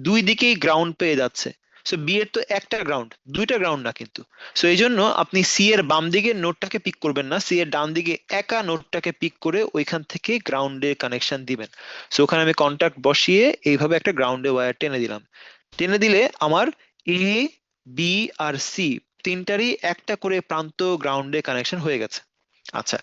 দুই দিকেই গ্রাউন্ড পেয়ে যাচ্ছে। সো বি এর তো একটা গ্রাউন্ড, দুইটা গ্রাউন্ড না কিন্তু। সো এই জন্য আপনি সি এর বাম দিকের নোডটাকে পিক করবেন না, সি এর ডান দিকে একা নোডটাকে পিক করে ওইখান থেকে গ্রাউন্ডে কানেকশন দিবেন। সো ওখানে আমি কন্টাক্ট বসিয়ে এইভাবে একটা গ্রাউন্ডে ওয়্যার টেনে দিলাম। টেনে দিলে আমার এ, বি আর সি তিনটারই একটা করে প্রান্ত গ্রাউন্ডে কানেকশন হয়ে গেছে। আচ্ছা,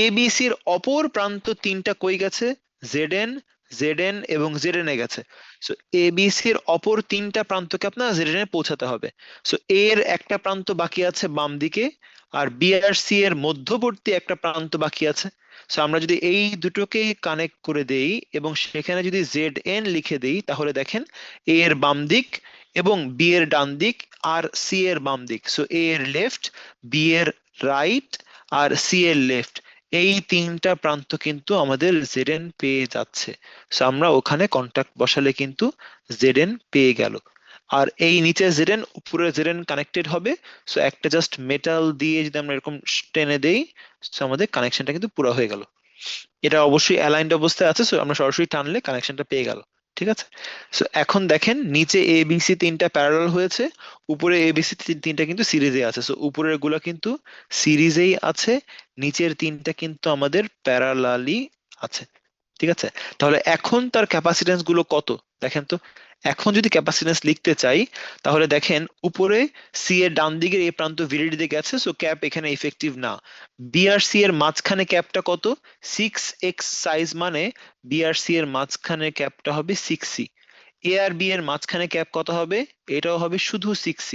এ বি সির অপর প্রান্ত তিনটা কই গেছে? জেড এন, জেড এন এবং জেড এন এ গেছে। সো এ বি সির অপর তিনটা প্রান্তকে আপনার জেড এন এ পৌঁছাতে হবে। সো এর একটা প্রান্ত বাকি আছে বাম দিকে, আর বি আর সি এর মধ্যবর্তী একটা প্রান্ত বাকি আছে। সো আমরা যদি এই দুটোকে কানেক্ট করে দেই এবং সেখানে যদি জেড এন লিখে দেই, তাহলে দেখেন এ এর বাম দিক এবং বি এর ডান দিক আর সি এর বাম দিক, সো এ এর লেফট, বি এর রাইট আর সি এর লেফট, এই তিনটা প্রান্ত কিন্তু আমাদের জেডএন পেয়ে যাচ্ছে। সো আমরা ওখানে কন্টাক্ট বসালে কিন্তু জেডএন পেয়ে গেল। আর এই নিচে জেডএন উপরে জেডএন কানেক্টেড হবে। সো একটা জাস্ট মেটাল দিয়ে যদি আমরা এরকম টেনে দেই, সো আমাদের কানেকশনটা কিন্তু পুরো হয়ে গেল। এটা অবশ্যই অ্যালাইন্ড অবস্থায় আছে, সো আমরা সরাসরি টানলে কানেকশনটা পেয়ে গেল। ঠিক আছে, সো এখন দেখেন নিচে এ বি সি তিনটা প্যারালাল হয়েছে, উপরে এ বি সি তিনটা কিন্তু সিরিজে আছে। সো উপরের গুলা কিন্তু সিরিজেই আছে, নিচের তিনটা কিন্তু আমাদের প্যারালালি আছে। ঠিক আছে, তাহলে এখন তার ক্যাপাসিটেন্স গুলো কত দেখেন তো। এখন যদি ক্যাপাসিটেন্স লিখতে চাই, তাহলে দেখেন উপরে সি এর ডান দিকের এই প্রান্ত ভিডিডি তে গেছে, সো ক্যাপ এখানে ইফেক্টিভ না। বিআরসি এর মাঝখানে ক্যাপটা কত? 6x সাইজ, মানে বিআরসি এর মাঝখানে ক্যাপটা হবে 6c। এ আর বি এর মাঝখানে ক্যাপ কত হবে? এটাও হবে শুধু 6c।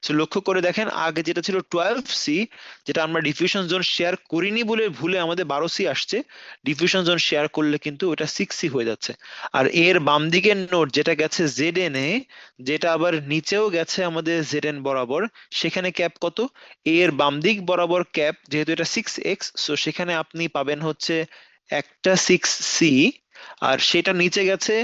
সো লক্ষ্য করে দেখেন, আগে যেটা ছিল 12c, যেটা আমরা ডিফিউশন জোন শেয়ার করিনি বলে ভুলে আমাদের 12c আসছে, ডিফিউশন জোন শেয়ার করলে কিন্তু ওটা 6c হয়ে যাচ্ছে। আর এর বাম দিকের নোড যেটা গেছে জেড এন এ, যেটা আবার নিচেও গেছে আমাদের জেড এন বরাবর, সেখানে ক্যাপ কত? এর বাম দিক বরাবর ক্যাপ, যেহেতু এটা 6x, সো সেখানে আপনি পাবেন হচ্ছে একটা 6c। আর সেটা নিচে গেছে,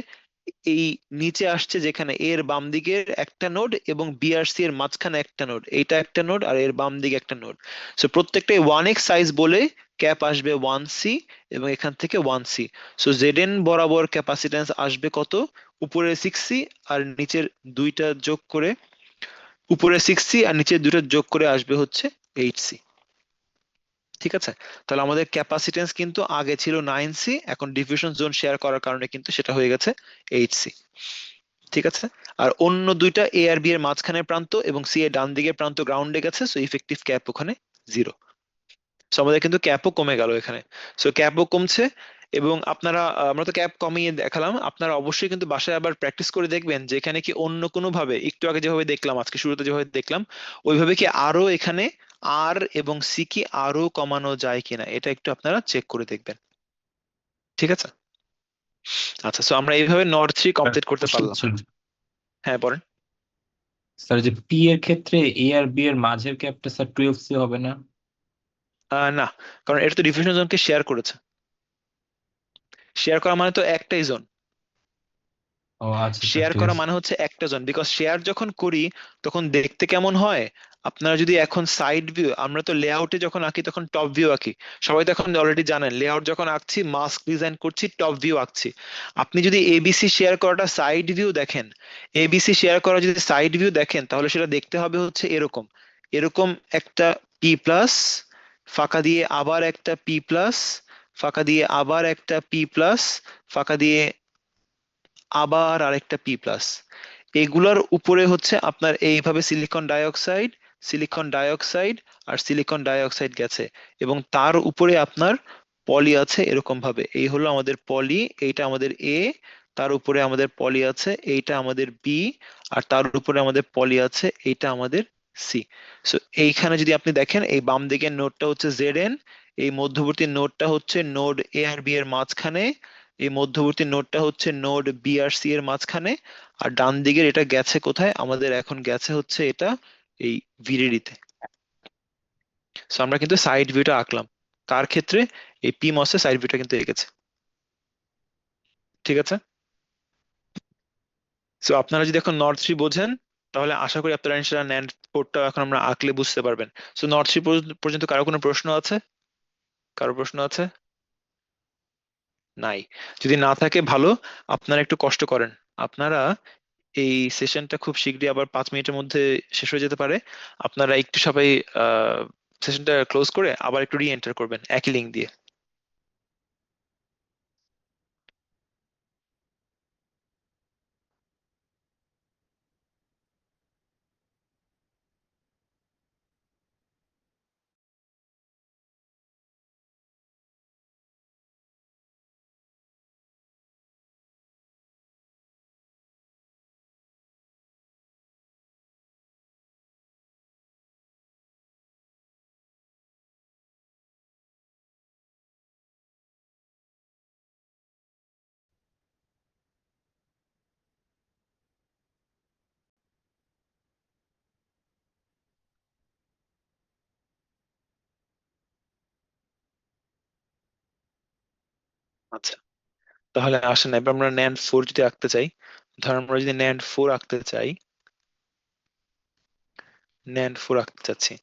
এই নিচে আসছে যেখানে এর বাম দিকের একটা নোড এবং বিআরসি এর মাঝখানে একটা নোড, এইটা একটা নোড আর এর বাম দিকে একটা নোড। সো প্রত্যেকটাই 1x সাইজ বলে ক্যাপ আসবে 1c এবং এখান থেকে 1c। সো জেড এন বরাবর ক্যাপাসিট্যান্স আসবে কত? উপরে 6c আর নিচের দুইটা যোগ করে, উপরে 6c আর নিচের দুইটা যোগ করে আসবে হচ্ছে 8c। ঠিক আছে, তাহলে আমাদের ক্যাপাসিটেন্স কিন্তু আগে ছিল 9c, এখন ডিফিউশন জোন শেয়ার করার কারণে কিন্তু সেটা হয়ে গেছে 8c। ঠিক আছে, আর অন্য দুইটা এ আর বি এর মাঝখানের প্রান্ত এবং সি এর ডান দিকের প্রান্ত গ্রাউন্ডে গেছে, সো ইফেক্টিভ ক্যাপ ওখানে 0। সো আমাদের কিন্তু ক্যাপও কমে গেল এখানে। সো ক্যাপও কমছে। এবং আপনারা আমরা তো ক্যাপ কমিয়ে দেখালাম, আপনারা অবশ্যই কিন্তু বাসায় আবার প্র্যাকটিস করে দেখবেন যে এখানে কি অন্য কোনো ভাবে, একটু আগে যেভাবে দেখলাম, আজকে শুরুতে যেভাবে দেখলাম, ওইভাবে কি আরো এখানে আর এবং সি কি আরো কমানো যায় কিনা, এটা একটু আপনারা চেক করে দেখবেন। ঠিক আছে? আচ্ছা, সো আমরা এইভাবে নড থ্রি কমপ্লিট করতে কোশ্চেন পারলাম। ছিল হ্যাঁ, বলেন। স্যার, যে পি এর ক্ষেত্রে এ আর বি এর মাঝের ক্যাপটা স্যার 12C হবে না? না, কারণ এটা তো ডিফিউশন জোনকে শেয়ার করেছে। শেয়ার করা মানে তো একটাই জোন। ও আচ্ছা স্যার, শেয়ার ঠিক করা আছে। মানে হচ্ছে একটা জন, বিকজ শেয়ার যখন করি তখন দেখতে কেমন হয়, আপনারা যদি এখন সাইড ভিউ, আমরা তো লেআউটে যখন আঁকি তখন টপ ভিউ আঁকি। সবাই তো এখন অলরেডি জানেন লেআউট যখন আঁকছি মাস্ক ডিজাইন করছি টপ ভিউ আঁকছি। আপনি যদি এবিসি শেয়ার করাটা সাইড ভিউ দেখেন, এবিসি শেয়ার করা যদি সাইড ভিউ দেখেন তাহলে সেটা দেখতে হবে হচ্ছে এরকম। এরকম একটা পি প্লাস, ফাঁকা দিয়ে আবার একটা পি প্লাস, ফাঁকা দিয়ে আবার একটা পি প্লাস, ফাঁকা দিয়ে আবার আরেকটা পি প্লাস। এগুলোর উপরে হচ্ছে আপনার এইভাবে সিলিকন ডাইঅক্সাইড, সিলিকন ডাইঅক্সাইড আর সিলিকন ডাইঅক্সাইড গেছে, এবং তার উপরে আপনার পলি আছে এরকম ভাবে। এই হলো আমাদের পলি, এইটা আমাদের এ, তার উপরে আমাদের পলি আছে, এইটা আমাদের বি, আর তার উপরে আমাদের পলি আছে, এইটা আমাদের সি। সো এইখানে যদি আপনি দেখেন এই বাম দিকের নোডটা হচ্ছে জেড এন, এই মধ্যবর্তী নোডটা হচ্ছে নোড এ আর বি এর মাঝখানে, এই মধ্যবর্তী নোডটা হচ্ছে নোড বি আর সি এর মাঝখানে, আর ডান দিকের এটা গেছে কোথায়, আমাদের এখন গেছে হচ্ছে এটা এই ভিডিডিতে। সো আমরা কিন্তু সাইড ভিউটা আঁকলাম, কার ক্ষেত্রে, এই পি মসে সাইড ভিউটা কিন্তু এঁকেছে। ঠিক আছে? সো আপনারা যদি এখন নর্থ থ্রি বোঝেন তাহলে আশা করি আপনারা ইনশাল্লাহ ন্যান্ড পোর্টটা এখন আমরা আঁকলে বুঝতে পারবেন। সো নর্থ থ্রি পর্যন্ত কারো কোনো প্রশ্ন আছে? কারো প্রশ্ন আছে? নাই? যদি না থাকে ভালো, আপনারা একটু কষ্ট করেন। আপনারা এই সেশনটা খুব শীঘ্রই আবার 5 মিনিটের মধ্যে শেষ হয়ে যেতে পারে। আপনারা একটু সবাই সেশনটা ক্লোজ করে আবার একটু রি এন্টার করবেন একই লিঙ্ক দিয়ে। আচ্ছা, তাহলে আসেন এবার আমরা ন্যান্ড ফোর যদি আঁকতে চাই। ধর আমরা যদি ন্যান্ড ফোর আঁকতে চাই, ন্যান্ড ফোর আঁকতে চাচ্ছি।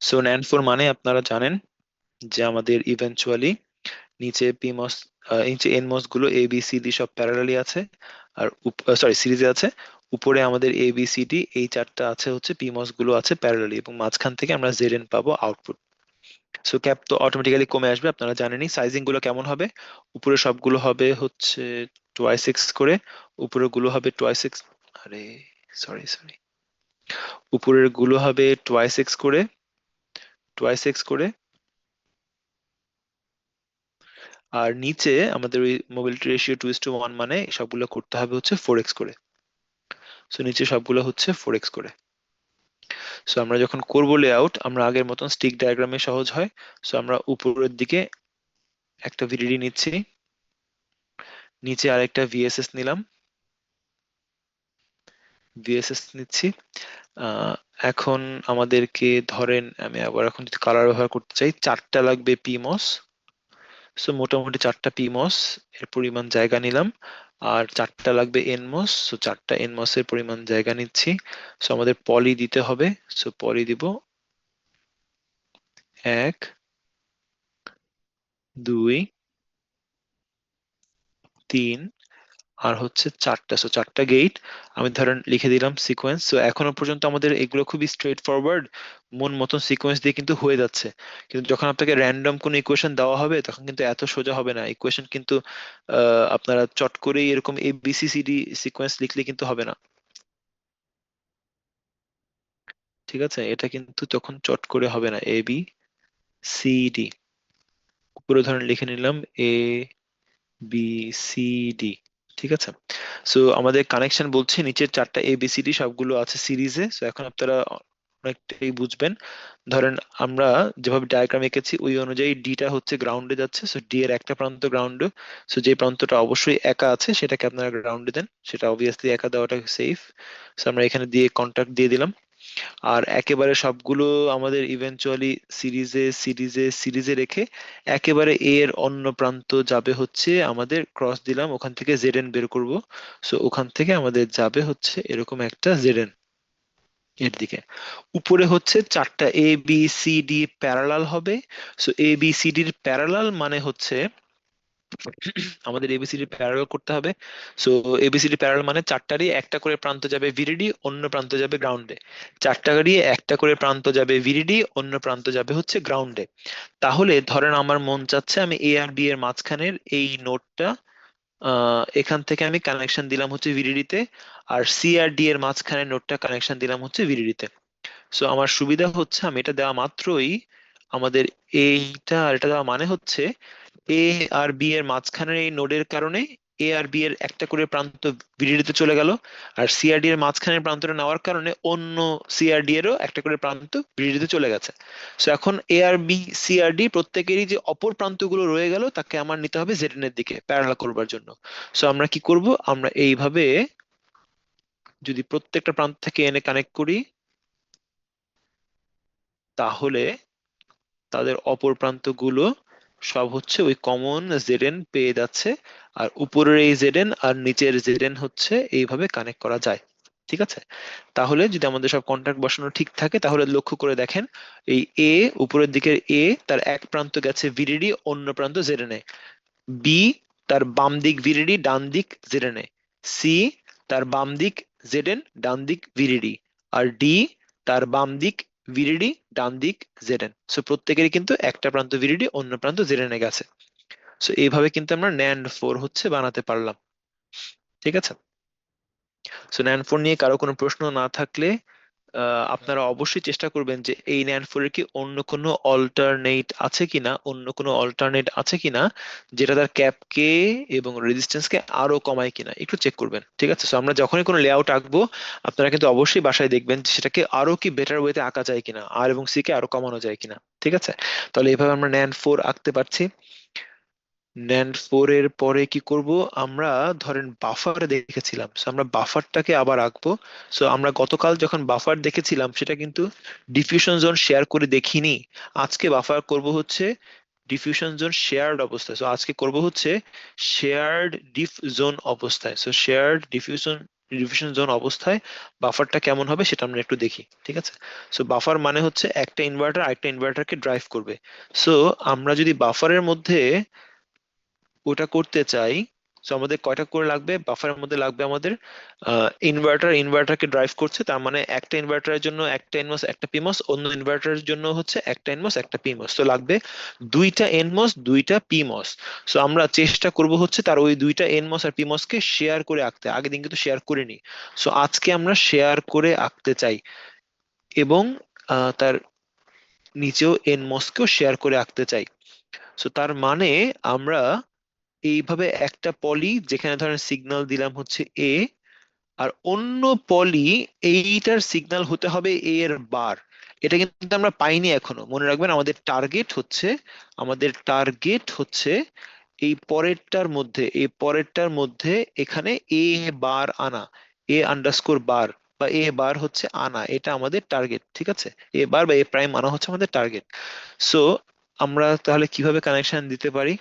সো ন্যান্ড ফোর মানে আপনারা জানেন যে আমাদের ইভেনচুয়ালি নিচে পিমস, নিচে এনমস গুলো এ বি সি ডি সব প্যারালালি আছে, আর সরি সিরিজে আছে। উপরে আমাদের এ বি সি ডি এই চারটা আছে হচ্ছে পিমস গুলো আছে প্যারালালি, এবং মাঝখান থেকে আমরা জেড এন পাবো আউটপুট। সো ক্যাপ তো অটোমেটিক্যালি কমে আসবে, আপনারা জানেনই। সাইজিং গুলো কেমন হবে, উপরে সবগুলো হবে হচ্ছে টোয়াই সিক্স করে, উপরের গুলো হবে টোয়াই সিক্স, আরে সরি সরি, উপরের গুলো হবে টোয়াই সিক্স করে, টোয়াই সিক্স করে, আর নিচে আমাদের ওই মোবিলিটি রেশিও 2:1 মানে সবগুলো করতে হবে হচ্ছে 4x করে। সো নিচে সবগুলো হচ্ছে 4x করে। সো আমরা যখন করব লেআউট, আমরা আগের মতন স্টিক ডায়াগ্রামে সহজ হয়। সো আমরা উপরের দিকে একটা ভিডিডি নিচ্ছি, নিচে আরেকটা ভিএসএস নিলাম, ভিএসএস নিচ্ছি। আহ, এখন আমাদেরকে ধরেন আমি আবার এখন যদি কালার ব্যবহার করতে চাই, চারটা লাগবে পিমস। সো মোটামুটি চারটা পিমস এর পরিমাণ জায়গা নিলাম, আর চারটা লাগবে এনমস, সো চারটা এনমস এর পরিমাণ জায়গা নিচ্ছি। সো আমাদের পলি দিতে হবে, সো পলি দিব এক, দুই, তিন, আর হচ্ছে চারটা। সো চারটা গেট আমি ধরেন লিখে দিলাম সিকোয়েন্স। সো এখনো পর্যন্ত আমাদের এগুলো খুবই স্ট্রেট ফরওয়ার্ড, মন মতন সিকোয়েন্স দিয়ে কিন্তু হয়ে যাচ্ছে। কিন্তু যখন আপনাকে র্যান্ডম কোনো ইকুয়েশন দেওয়া হবে তখন কিন্তু এত সোজা হবে না ইকুয়েশন কিন্তু। আপনারা চট করেই এরকম A B C C D sequence লিখলে কিন্তু হবে না। ঠিক আছে? এটা কিন্তু তখন চট করে হবে না। এ বি সি ডি, উপরে ধরেন লিখে নিলাম এ বি সি ডি। ঠিক আছে? সো আমাদের কানেকশন বলছে নিচের চারটা এবিসিডি সবগুলো আছে সিরিজে। সো এখন আপনারা অনেকটাই বুঝবেন। ধরেন আমরা যেভাবে ডায়াগ্রাম এঁকেছি ওই অনুযায়ী ডিটা হচ্ছে গ্রাউন্ডে যাচ্ছে, সো ডি এর একটা প্রান্ত গ্রাউন্ডে। সো যে প্রান্তটা অবশ্যই একা আছে সেটাকে আপনারা গ্রাউন্ডে দেন, সেটা অবভিয়াসলি একা দেওয়াটা সেফ। সো আমরা এখানে দিয়ে কন্টাক্ট দিয়ে দিলাম। আর একেবারে সবগুলো আমাদের ইভেনচুয়ালি সিরিজে সিরিজে সিরিজে রেখে একেবারে এ এর অন্য প্রান্ত যাবে হচ্ছে আমাদের ক্রস দিলাম, ওখান থেকে জেড এন বের করব। সো ওখান থেকে আমাদের যাবে হচ্ছে এরকম একটা জেড এন এর দিকে। উপরে হচ্ছে চারটা এ বি সি ডি প্যারালাল হবে। সো এ বি সি ডির প্যারালাল মানে হচ্ছে আমাদের এবিসিডি প্যারালাল করতে হবে। সো এবিসিডি প্যারালাল মানে চারটারই একটা করে প্রান্ত যাবে ভিডিডি, অন্য প্রান্ত যাবে গ্রাউন্ডে। চারটারই একটা করে প্রান্ত যাবে ভিডিডি, অন্য প্রান্ত যাবে হচ্ছে গ্রাউন্ডে। তাহলে ধরেন আমার মন চাচ্ছে আমি এ আর বি এর মাঝখানের এই নোডটা এখান থেকে আমি কানেকশন দিলাম হচ্ছে ভিডিডি তে, আর সি আর ডি এর মাঝখানের নোডটা কানেকশন দিলাম হচ্ছে ভিডিডি তে। সো আমার সুবিধা হচ্ছে আমি এটা দেওয়া মাত্রই আমাদের এইটা আর এটা দেওয়া মানে হচ্ছে এ আর বি এর মাঝখানের এই নোডের কারণে এ আর বি এর একটা করে প্রান্ত ভিডিডি তে চলে গেল, আর সিআরডি এর মাঝখানের প্রান্তটা নেওয়ার কারণে অন্য সিআরডি এরও একটা করে প্রান্ত ভিডিডি তে চলে গেছে। সো এখন এ আর বি সিআরডি প্রত্যেকেরই যে অপর প্রান্তগুলো রয়ে গেল তাকে আমার নিতে হবে জেড এর দিকে প্যারালাল করবার জন্য। সো আমরা কি করব, আমরা এইভাবে যদি প্রত্যেকটা প্রান্ত থেকে এনে কানেক্ট করি তাহলে তাদের অপর প্রান্তগুলো সব হচ্ছে ওই কমন জেডএন পেয়ে যাচ্ছে। আর উপরের এই জেডএন আর নিচের জেডএন হচ্ছে এইভাবে কানেক্ট করা যায়। ঠিক আছে, তাহলে যদি আমাদের সব কন্টাক্ট বসানো ঠিক থাকে তাহলে লক্ষ্য করে দেখেন এই এ, উপরের দিকের এ তার এক প্রান্ত গেছে ভিডিডি, অন্য প্রান্ত জেডএন এ। বি তার বাম দিক ভিডিডি, ডান দিক জেডএন এ। সি তার বাম দিক জেডএন, ডান দিক ভিডিডি। আর ডি তার বাম দিক ভিডিডি, ডান দিক জেডএন। সো প্রত্যেকেরই কিন্তু একটা প্রান্ত ভিডিডি, অন্য প্রান্ত জেডএন এ গেছে। সো এইভাবে কিন্তু আমরা ন্যান্ড ফোর হচ্ছে বানাতে পারলাম। ঠিক আছে, সো ন্যান্ড ফোর নিয়ে কারো কোনো প্রশ্ন না থাকলে আপনারা অবশ্যই চেষ্টা করবেন যে এই ন্যান্ড ফোর এর কি অন্য কোনো অল্টারনেট আছে কিনা, অন্য কোনো অল্টারনেট আছে কিনা যেটা তার ক্যাপকে এবং রেজিস্ট্যান্সকে আরো কমায় কিনা একটু চেক করবেন। ঠিক আছে, সো আমরা যখনই কোনো লেআউট আঁকবো আপনারা কিন্তু অবশ্যই বাসায় দেখবেন যে সেটাকে আরো কি বেটার ওয়েতে আঁকা যায় কিনা, আর এবং সি কে আরো কমানো যায় কিনা। ঠিক আছে, তাহলে এইভাবে আমরা ন্যান্ড ফোর আঁকতে পারছি। ন্যান্ড ফোর এর পরে কি করব, আমরা ধরেন বাফার দেখেছিলাম, সো আমরা বাফারটাকে আবার আঁকবো। সো আমরা গতকাল যখন বাফার দেখেছিলাম সেটা কিন্তু ডিফিউশন জোন শেয়ার করে দেখিনি। আজকে বাফার করব হচ্ছে ডিফিউশন জোন শেয়ার্ড অবস্থায়। সো আজকে করব হচ্ছে শেয়ার্ড ডিফ জোন অবস্থায়। So shared diffusion diffusion zone অবস্থায় বাফারটা কেমন হবে সেটা আমরা একটু দেখি। ঠিক আছে, সো বাফার মানে হচ্ছে একটা ইনভার্টার আরেকটা ইনভার্টারকে ড্রাইভ করবে। সো আমরা যদি বাফারের মধ্যে ওটা করতে চাই, তো আমাদের কয়টা করে লাগবে, বাফারের মধ্যে লাগবে আমাদের ইনভার্টারকে ড্রাইভ করছে, তার মানে একটা ইনভার্টারের জন্য একটা এনমস একটা পিমস, অন্য ইনভার্টারের জন্য হচ্ছে একটা এনমস একটা পিমস, তো লাগবে দুইটা এনমস দুইটা পিমস। সো আমরা চেষ্টা করব হচ্ছে তার ওই দুইটা এনমস আর পিমস কে শেয়ার করে আঁকতে, আগের দিন কিন্তু শেয়ার করিনি। সো আজকে আমরা শেয়ার করে আঁকতে চাই এবং তার নিচেও এনমস কেও শেয়ার করে আঁকতে চাই। সো তার মানে আমরা এইভাবে একটা পলি যেখানে ধরেন সিগন্যাল দিলাম হচ্ছে এ, আর অন্য পলি এইটার সিগন্যাল হতে হবে এ এর বার। এটা কিন্তু আমরা পাইনি এখনো, মনে রাখবেন আমাদের টার্গেট হচ্ছে এই পরেরটার মধ্যে এখানে এ বার আনা, এ আন্ডারস্কোর বার বা এ বার হচ্ছে আনা, এটা আমাদের টার্গেট। ঠিক আছে, এ বার বা এ প্রাইম আনা হচ্ছে আমাদের টার্গেট। সো আমরা তাহলে কিভাবে কানেকশন দিতে পারি,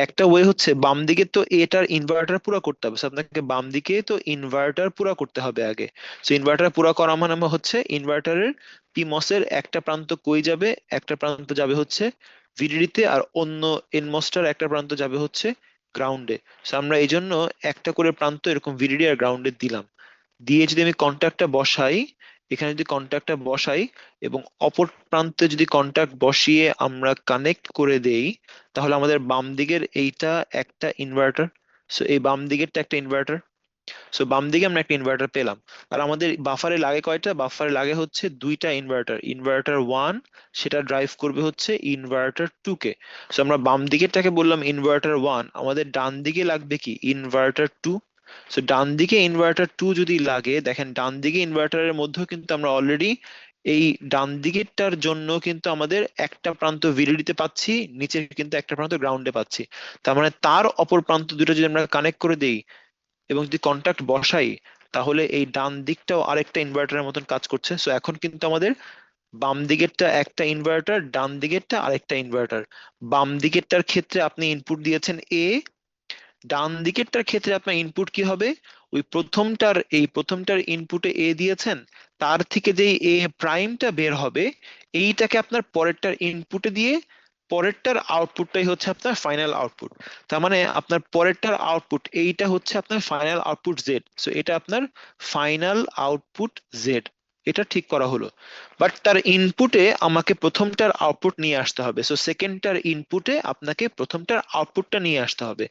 একটা ওয়ে হচ্ছে বাম দিকে তো এটার ইনভার্টার পুরো করতে হবে। So আপনাকে বাম দিকে তো ইনভার্টার পুরো করতে হবে আগে। সো ইনভার্টার পুরো করা মানে হচ্ছে ইনভার্টারের পিমস এর একটা প্রান্ত কই যাবে, একটা প্রান্ত যাবে হচ্ছে ভিডিডি তে, আর অন্য এনমসটার একটা প্রান্ত যাবে হচ্ছে গ্রাউন্ডে। সো আমরা এই জন্য একটা করে প্রান্ত এরকম ভিডিডি আর গ্রাউন্ডে দিলাম। দিয়ে যদি আমি কন্ট্যাক্টটা বসাই, এখানে যদি কন্ট্যাক্টটা বসাই এবং অপর প্রান্তে যদি কন্ট্যাক্ট বসিয়ে আমরা কানেক্ট করে দেই, তাহলে আমাদের বাম দিকের এইটা একটা ইনভার্টার। সো এই বাম দিকেরটা একটা ইনভার্টার। সো বাম দিকে আমরা একটা ইনভার্টার পেলাম। আর আমাদের বাফারে লাগে কয়টা, বাফারে লাগে হচ্ছে দুইটা ইনভার্টার, ইনভার্টার ওয়ান সেটা ড্রাইভ করবে হচ্ছে ইনভার্টার টু কে। সো আমরা বাম দিকেরটাকে বললাম ইনভার্টার ওয়ান, আমাদের ডান দিকে লাগবে কি ইনভার্টার টু। সো ডান দিকে ইনভার্টার 2 যদি লাগে, দেখেন ডান দিকে ইনভার্টারের মধ্যেও কিন্তু আমরা অলরেডি এই ডান দিকেরটার জন্য কিন্তু আমাদের একটা প্রান্ত ভিডিডিতে পাচ্ছি, নিচে কিন্তু একটা প্রান্ত গ্রাউন্ডে পাচ্ছি। তার মানে তার অপর প্রান্ত দুটো যদি আমরা কানেক্ট করে দেই এবং যদি কন্টাক্ট বসাই, তাহলে এই ডান দিকটাও আরেকটা ইনভার্টারের মতন কাজ করছে। সো এখন কিন্তু আমাদের বাম দিকেরটা একটা ইনভার্টার, ডান দিকেরটা আরেকটা ইনভার্টার। বাম দিকেরটার ক্ষেত্রে আপনি ইনপুট দিয়েছেন এ, ডান দিকেরটার ক্ষেত্রে আপনার ইনপুট কি হবে? ওই প্রথমটার ইনপুটে এ দিয়েছেন, তার থেকে যেই এ প্রাইমটা বের হবে, এইটাকে আপনার পরেরটার ইনপুটে দিয়ে পরেরটার আউটপুটটাই হচ্ছে আপনার ফাইনাল আউটপুট। তার মানে আপনার পরেরটার আউটপুট এইটা হচ্ছে আপনার ফাইনাল আউটপুট জেড। সো এটা আপনার ফাইনাল আউটপুট জেড। এটা ঠিক করা হলো। বাট তার ইনপুটে আমাকে প্রথমটার আউটপুট নিয়ে আসতে হবে। সো সেকেন্ডটার ইনপুটে আপনাকে প্রথমটার আউটপুটটা নিয়ে আসতে হবে।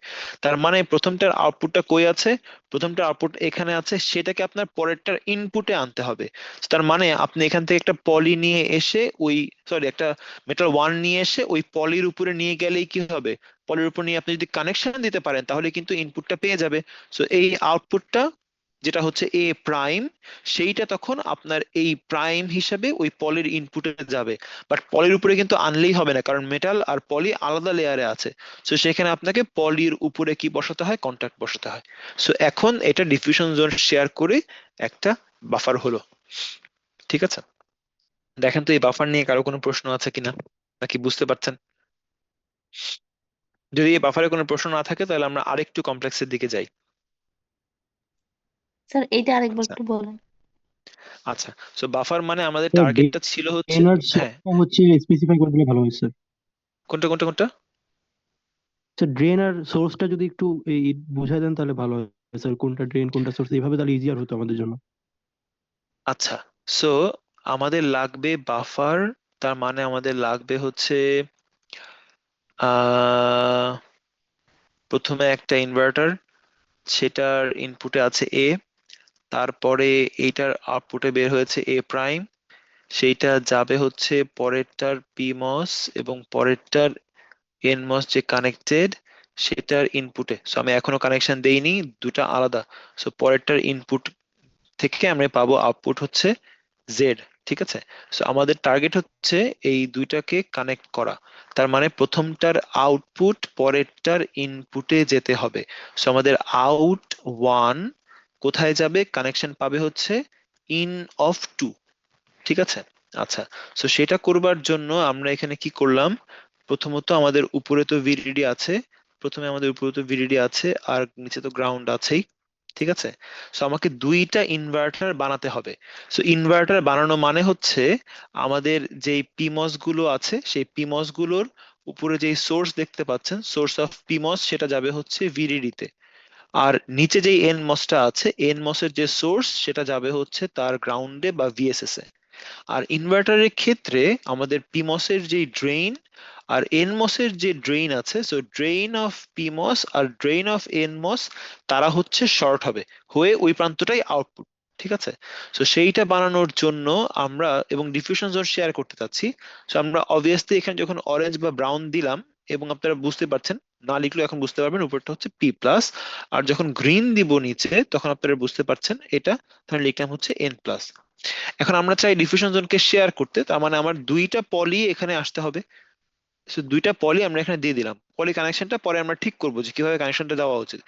তার মানে প্রথমটার আউটপুটটা কই আছে? প্রথমটার আউটপুট এখানে আছে, সেটাকে আপনার পরেরটার ইনপুটে আনতে হবে। তার মানে আপনি এখান থেকে একটা পলি নিয়ে এসে ওই, সরি, একটা মেটাল ওয়ান নিয়ে এসে ওই পলির উপরে নিয়ে গেলেই কি হবে? পলির উপর নিয়ে আপনি যদি কানেকশন দিতে পারেন তাহলে কিন্তু ইনপুটটা পেয়ে যাবে। সো এই আউটপুটটা যেটা হচ্ছে এ প্রাইম, সেইটা তখন আপনার এই প্রাইম হিসাবে ওই পলির ইনপুটে যাবে। বাট পলির উপরে কিন্তু আনলেই হবে না, কারণ মেটাল আর পলি আলাদা লেয়ারে আছে। সো সেখানে আপনাকে পলির উপরে কি বসাতে হয়? কন্টাক্ট বসাতে হয়। সো এখন এটা ডিফিউশন জোন শেয়ার করে একটা বাফার হলো। ঠিক আছে, দেখেন তো এই বাফার নিয়ে কারো কোনো প্রশ্ন আছে কিনা, নাকি বুঝতে পারছেন? যদি এই বাফারে কোনো প্রশ্ন না থাকে তাহলে আমরা আরেকটু কমপ্লেক্সের দিকে যাই। স্যার এইটা আরেকবার আচ্ছা একটু বলেন। আচ্ছা, সো বাফার মানে আমাদের স্যার টার্গেটটা ছিল হচ্ছে, ড্রেনার হ্যাঁ, সোর্সটা হচ্ছে স্পেসিফাই করে দিলে ভালো হয় স্যার। কোনটা কোনটা কোনটা? স্যার ড্রেনার সোর্সটা যদি একটু বুঝাই দেন তাহলে ভালো হয় স্যার, কোনটা ড্রেন কোনটা সোর্স, এইভাবে তাহলে ইজিয়ার হতো আমাদের জন্য। আচ্ছা, সো আমাদের লাগবে বাফার। তার মানে আমাদের লাগবে হচ্ছে আহ প্রথমে একটা ইনভার্টার, সেটার ইনপুটে আছে এ, তারপরে এইটার আউটপুটে বের হয়েছে এ প্রাইম, সেইটা যাবে হচ্ছে পরেরটার পিমস এবং পরেরটার এনমস যে কানেক্টেড, সেটার ইনপুটে। সো আমি এখনো কানেকশন দেইনি, দুটা আলাদা। সো পরেরটার ইনপুট থেকে আমরা পাবো আউটপুট হচ্ছে জেড। ঠিক আছে, সো আমাদের টার্গেট হচ্ছে এই দুইটাকে কানেক্ট করা। তার মানে প্রথমটার আউটপুট পরেরটার ইনপুটে যেতে হবে। সো আমাদের আউট ওয়ান কোথায় যাবে? কানেকশন পাবে হচ্ছে ইন অফ টু। ঠিক আছে, আচ্ছা, সো সেটা করবার জন্য আমরা এখানে কি করলাম? প্রথমত আমাদের উপরে তো ভিডিডি আছে, প্রথমে আমাদের উপরে তো ভিডিডি আছে আর নিচে তো গ্রাউন্ড আছেই। ঠিক আছে, সো আমাকে দুইটা ইনভার্টার বানাতে হবে। সো ইনভার্টার বানানো মানে হচ্ছে আমাদের যেই পিমস গুলো আছে সেই পিমস গুলোর উপরে যেই সোর্স দেখতে পাচ্ছেন, সোর্স অফ পিমস, সেটা যাবে হচ্ছে ভিডিডি তে। আর নিচে যেই এন মসটা আছে, এন মসের যে সোর্স সেটা যাবে হচ্ছে তার গ্রাউন্ডে বা ভিএসএস এ। আর ইনভার্টারের ক্ষেত্রে আমাদের পিমস এর যে ড্রেইন আর এনমস এর যে ড্রেইন আছে, সো ড্রেইন অফ পিমস আর ড্রেইন অফ এনমস, তারা হচ্ছে শর্ট হবে, হয়ে ওই প্রান্তটাই আউটপুট। ঠিক আছে, সো সেইটা বানানোর জন্য আমরা এবং ডিফিউশন জোন শেয়ার করতে চাচ্ছি। সো আমরা অবভিয়াসলি এখানে যখন অরেঞ্জ বা ব্রাউন দিলাম, এবং আপনারা বুঝতে পারছেন, না লিখলেও এখন বুঝতে পারবেন উপরটা হচ্ছে পি প্লাস, আর যখন গ্রিন দিব নিচে তখন আপনারা বুঝতে পারছেন এটা, তাহলে লিখলাম হচ্ছে এন প্লাস। এখন আমরা চাই ডিফিউশন জোনকে শেয়ার করতে, তার মানে আমার দুইটা পলি এখানে আসতে হবে। সো দুইটা পলি আমরা এখানে দিয়ে দিলাম। পলি কানেকশনটা পরে আমরা ঠিক করবো যে কিভাবে কানেকশনটা দেওয়া উচিত।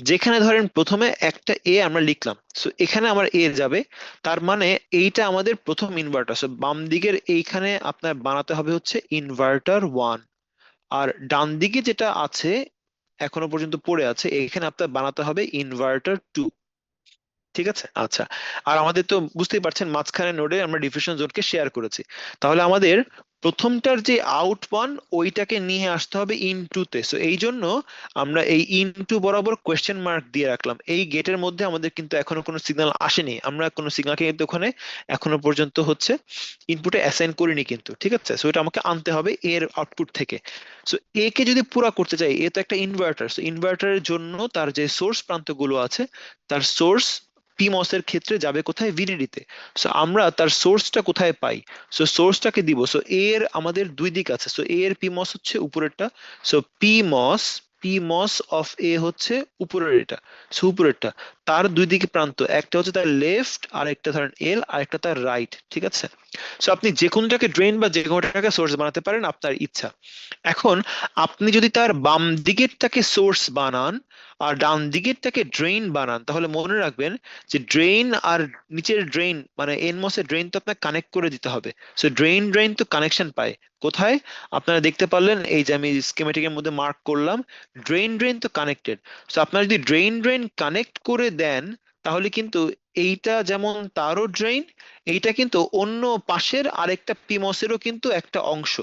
যেখানে ধরেন প্রথমে একটা এ আমরা লিখলাম, সো এখানে আমার এ যাবে। তার মানে এইটা আমাদের প্রথম ইনভার্টার। সো বাম দিকের এইখানে আপনার বানাতে হবে হচ্ছে ইনভার্টার ওয়ান, আর ডান দিকে যেটা আছে এখনো পর্যন্ত পড়ে আছে, এখানে আপনার বানাতে হবে ইনভার্টার টু। ঠিক আছে, আচ্ছা, আর আমাদের তো বুঝতেই পারছেন মাঝখানে নোডে আমরা ডিফিউশন জোনকে শেয়ার করেছি। তাহলে আমাদের প্রথমটার যে আউট ওয়ান, ওইটাকে নিয়ে আসতে হবে ইন টু তে। সো এই জন্য আমরা এই ইন টু বরাবর কোয়েশ্চেন মার্ক দিয়ে রাখলাম। এই গেটের মধ্যে আমাদের কিন্তু এখনো কোনো সিগন্যাল আসেনি, আমরা কোনো সিগন্যালকে কিন্তু ওখানে এখনো পর্যন্ত হচ্ছে ইনপুটে অ্যাসাইন করিনি কিন্তু। ঠিক আছে, সো এটা আমাকে আনতে হবে এর আউটপুট থেকে। সো এ কে যদি পুরা করতে চাই, এ তো একটা ইনভার্টার, সো ইনভার্টারের জন্য তার যে সোর্স প্রান্তগুলো আছে, তার সোর্স পিমস এর ক্ষেত্রে যাবে কোথায়? ভিডিডি তে। সো আমরা তার সোর্সটা কোথায় পাই? সো সোর্সটাকে দিব। সো এর আমাদের দুই দিক আছে। সো এর পিমস হচ্ছে উপরেরটা। সো পিমস, PMOS অফ এ হচ্ছে উপরের এটা, সো উপরেরটা, তার দুই দিকে প্রান্ত, একটা হচ্ছে তার লেফট আর একটা ধরেন এল আর একটা তার রাইট, ঠিক আছে? সো আপনি যে কোনোটাকে ড্রেন বা যে কোনোটাকে সোর্স বানাতে পারেন আপনার ইচ্ছা। এখন আপনি যদি তার বাম দিকেরটাকে সোর্স বানান আর ডান দিকেরটাকে ড্রেন বানান, তাহলে মনে রাখবেন যে ড্রেন আর নিচের ড্রেন মানে এনমস এর ড্রেন তো আপনাকে কানেক্ট করে দিতে হবে। সো ড্রেন ড্রেন তো কানেকশন পায় কোথায়? আপনারা দেখতে পারলেন এই যে আমি স্কিমেটিকের মধ্যে মার্ক করলাম, ড্রেন ড্রেন তো কানেক্টেড। সো আপনারা যদি ড্রেন ড্রেন কানেক্ট করে দেন তাহলে কিন্তু এইটা যেমন তারও ড্রেন, এইটা কিন্তু অন্য পাশের আরেকটা পিমসেরও কিন্তু একটা অংশ।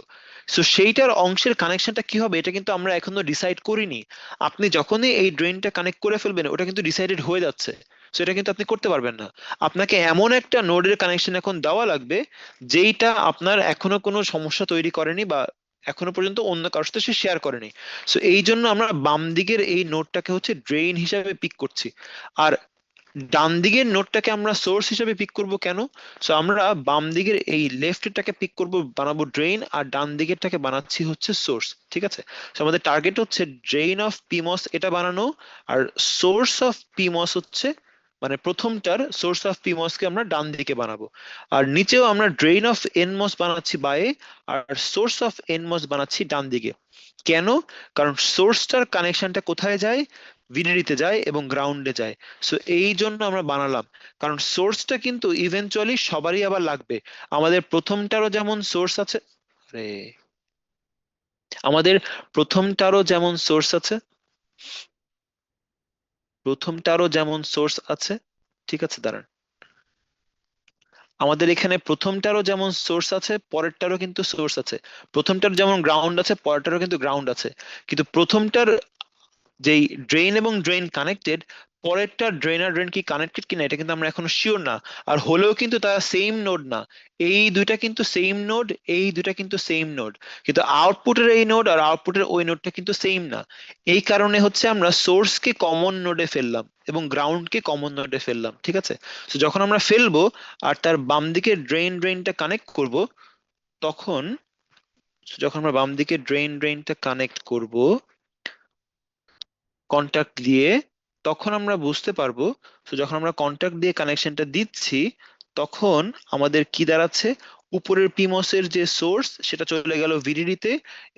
সো সেইটার অংশের কানেকশনটা কি হবে এটা কিন্তু আমরা এখনো ডিসাইড করিনি। আপনি যখনই এই ড্রেনটা কানেক্ট করে ফেলবেন ওটা কিন্তু ডিসাইডেড হয়ে যাচ্ছে, সো এটা কিন্তু আপনি করতে পারবেন না। আপনাকে এমন একটা নোডের কানেকশন এখন দেওয়া লাগবে যেইটা আপনার এখনো কোনো সমস্যা তৈরি করেনি বা এখনো পর্যন্ত অন্য কারোর সাথে সে শেয়ার করেনি। সো এই জন্য আমরা বাম দিকের এই নোডটাকে হচ্ছে ড্রেন হিসাবে পিক করছি, আর ডান দিকের নোটটাকে আমরা সোর্স হিসেবে পিক করব কেন? সো আমরা বাম দিকের এই লেফটটাকে পিক করব, বানাবো ড্রেন, আর ডান দিকেরটাকে বানাচ্ছি হচ্ছে সোর্স, ঠিক আছে? সো আমাদের টার্গেট হচ্ছে ড্রেন অফ পিমস এটা বানানো, আর সোর্স অফ পিমস হচ্ছে মানে প্রথমটার সোর্স অফ পিমস কে আমরা ডান দিকে বানাবো, আর নিচেও আমরা ড্রেন অফ এনমস বানাচ্ছি বায়ে আর সোর্স অফ এনমস বানাচ্ছি ডান দিকে। কেন? কারণ সোর্সটার কানেকশনটা কোথায় যায়? ভিডিডিতে যায় এবং গ্রাউন্ডে যায়। সো এই জন্য আমরা বানালাম, কারণ সোর্সটা কিন্তু ইভেনচুয়ালি সবারই আবার লাগবে। আমাদের প্রথমটারও যেমন সোর্স আছে, আরে আমাদের প্রথমটারও যেমন সোর্স আছে, প্রথমটারও যেমন সোর্স আছে, ঠিক আছে দাঁড়ান, আমাদের এখানে প্রথমটারও যেমন সোর্স আছে পরেরটারও কিন্তু সোর্স আছে, প্রথমটার যেমন গ্রাউন্ড আছে পরেরটারও কিন্তু গ্রাউন্ড আছে, কিন্তু প্রথমটার যেই ড্রেন এবং ড্রেন কানেক্টেড, পরেরটা ড্রেন আর ড্রেন কি কানেক্টেড কিনা এটা কিন্তু আমরা এখনো শিওর না, আর হলেও কিন্তু তারা সেম নোড না। এই দুইটা কিন্তু সেম নোড, এই দুইটা কিন্তু সেম নোড, কিন্তু আউটপুটের এই নোড আর আউটপুটের ওই নোডটা কিন্তু সেম না। এই কারণে হচ্ছে আমরা সোর্সকে কমন নোডে ফেললাম এবং গ্রাউন্ডকে কমন নোডে ফেললাম, ঠিক আছে? তো যখন আমরা ফেলবো আর তার বাম দিকে ড্রেনটা কানেক্ট করব, তখন যখন আমরা বাম দিকে ড্রেনটা কানেক্ট করব কন্টাক্ট দিয়ে, তখন আমরা বুঝতে পারবো। তো যখন আমরা কন্টাক্ট দিয়ে কানেকশনটা দিচ্ছি তখন আমাদের কি দাঁড়াচ্ছে, উপরের পিমসের যে সোর্স সেটা চলে গেল ভিডিডিতে,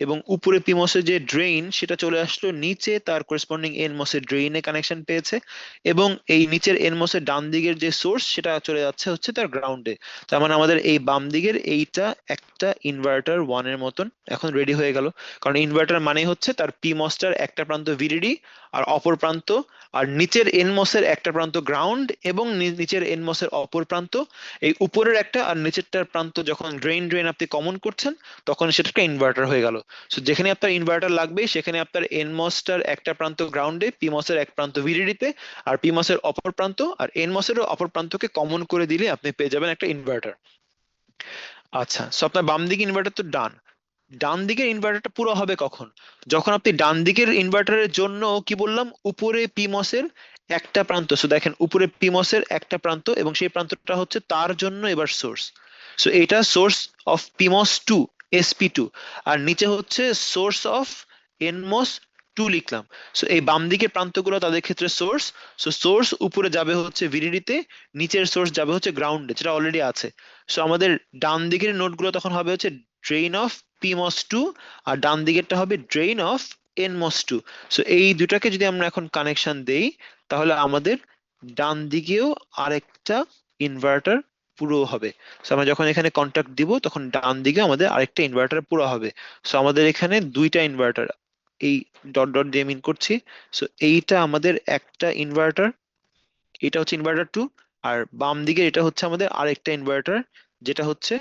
এবং উপরে পিমসের যে ড্রেন সেটা চলে আসলো নিচে, তার করেসপন্ডিং এনমসের ড্রেইনে কানেকশন পেয়েছে, এবং এই নিচের এনমসের ডান দিকের যে সোর্স সেটা চলে যাচ্ছে হচ্ছে তার গ্রাউন্ডে। তার মানে আমাদের এই বাম দিকের এইটা একটা ইনভার্টার ওয়ানের মতন এখন রেডি হয়ে গেল। কারণ ইনভার্টার মানে হচ্ছে তার পিমসটার একটা প্রান্ত ভিডিডি আর অপর প্রান্ত, আর নিচের এনমসের একটা প্রান্ত গ্রাউন্ড এবং নিচের এনমসের অপর প্রান্ত, এই উপরের একটা আর নিচেরটার প্রান্ত যখন ড্রেন আপনি কমন করছেন তখন সেটা একটা ইনভার্টার হয়ে গেল। সো যেখানে আপনার ইনভার্টার লাগবে সেখানে আপনার এনমসটার একটা প্রান্ত গ্রাউন্ডে, পিমসের এক প্রান্ত ভিডিডিতে, আর পিমসের অপর প্রান্ত আর এনমসের অপর প্রান্তকে কমন করে দিলে আপনি পেয়ে যাবেন একটা ইনভার্টার। আচ্ছা, সো আপনার বাম দিকে ইনভার্টার তো ডান, ডান দিকের ইনভার্টারটা পুরো হবে কখন? যখন আপনি ডান দিকের ইনভার্টারের জন্য কি বললাম, উপরে পিমসের একটা প্রান্ত, সো দেখেন উপরে পিমসের একটা প্রান্ত এবং সেই প্রান্তটা হচ্ছে তার জন্য এবার সোর্স। সো এটা source of PMOS two, SP2, আর নিচে হচ্ছে সোর্স অফ এনমস টু লিখলাম। সো এই বাম দিকের প্রান্তগুলো তাদের ক্ষেত্রে সোর্স। সো সোর্স উপরে যাবে হচ্ছে ভিডিডিতে, নিচের সোর্স যাবে হচ্ছে গ্রাউন্ডে যেটা অলরেডি আছে। সো আমাদের ডান দিকের নোটগুলো তখন হবে হচ্ছে ড্রেন অফ পিমস টু, আর ডান দিকেরটা হবে drain of NMOS two. So এই দুটাকে যদি আমরা এখন কানেকশন দেই তাহলে আমাদের ডান দিকেও আরেকটা ইনভার্টার পুরো হবে। সো আমরা যখন এখানে কন্টাক্ট দিব তখন ডান দিকে আমাদের আরেকটা ইনভার্টার পুরো হবে। সো আমাদের এখানে দুইটা ইনভার্টার, এই ডট ডট দিয়ে মিন করছি। সো এইটা আমাদের একটা ইনভার্টার, এটা হচ্ছে ইনভার্টার টু, আর বাম দিকে এটা হচ্ছে আমাদের আরেকটা ইনভার্টার যেটা হচ্ছে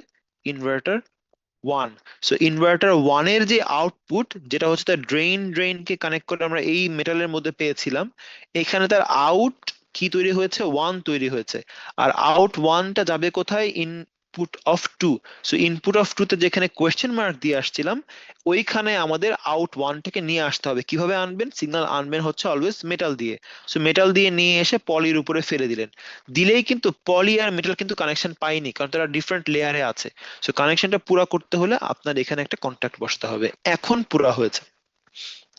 ইনভার্টার ওয়ান। সো ইনভার্টার ওয়ানের যে আউটপুট যেটা হচ্ছে তার ড্রেনকে কানেক্ট করে আমরা এই মেটালের মধ্যে পেয়েছিলাম, এখানে তার আউট কি তৈরি হয়েছে, ওয়ান তৈরি হয়েছে, আর আউট ওয়ানটা যাবে কোথায়, input of two. So input of two তে যেখানে কোয়েশ্চেন মার্ক দিয়ে আসছিলাম ওইখানে আমাদের আউট ওয়ানটাকে নিয়ে আসতে হবে। কিভাবে আনবেন? সিগন্যাল আনবেন হচ্ছে অলওয়েজ মেটাল দিয়ে। সো মেটাল দিয়ে নিয়ে এসে পলির উপরে ফেলে দিলেন, দিলেই কিন্তু পলি আর মেটাল কিন্তু কানেকশন পায়নি কারণ তারা ডিফারেন্ট লেয়ারে আছে। সো কানেকশনটা পুরা করতে হলে আপনার এখানে একটা কন্ট্যাক্ট বসাতে হবে, এখন পুরা হয়েছে।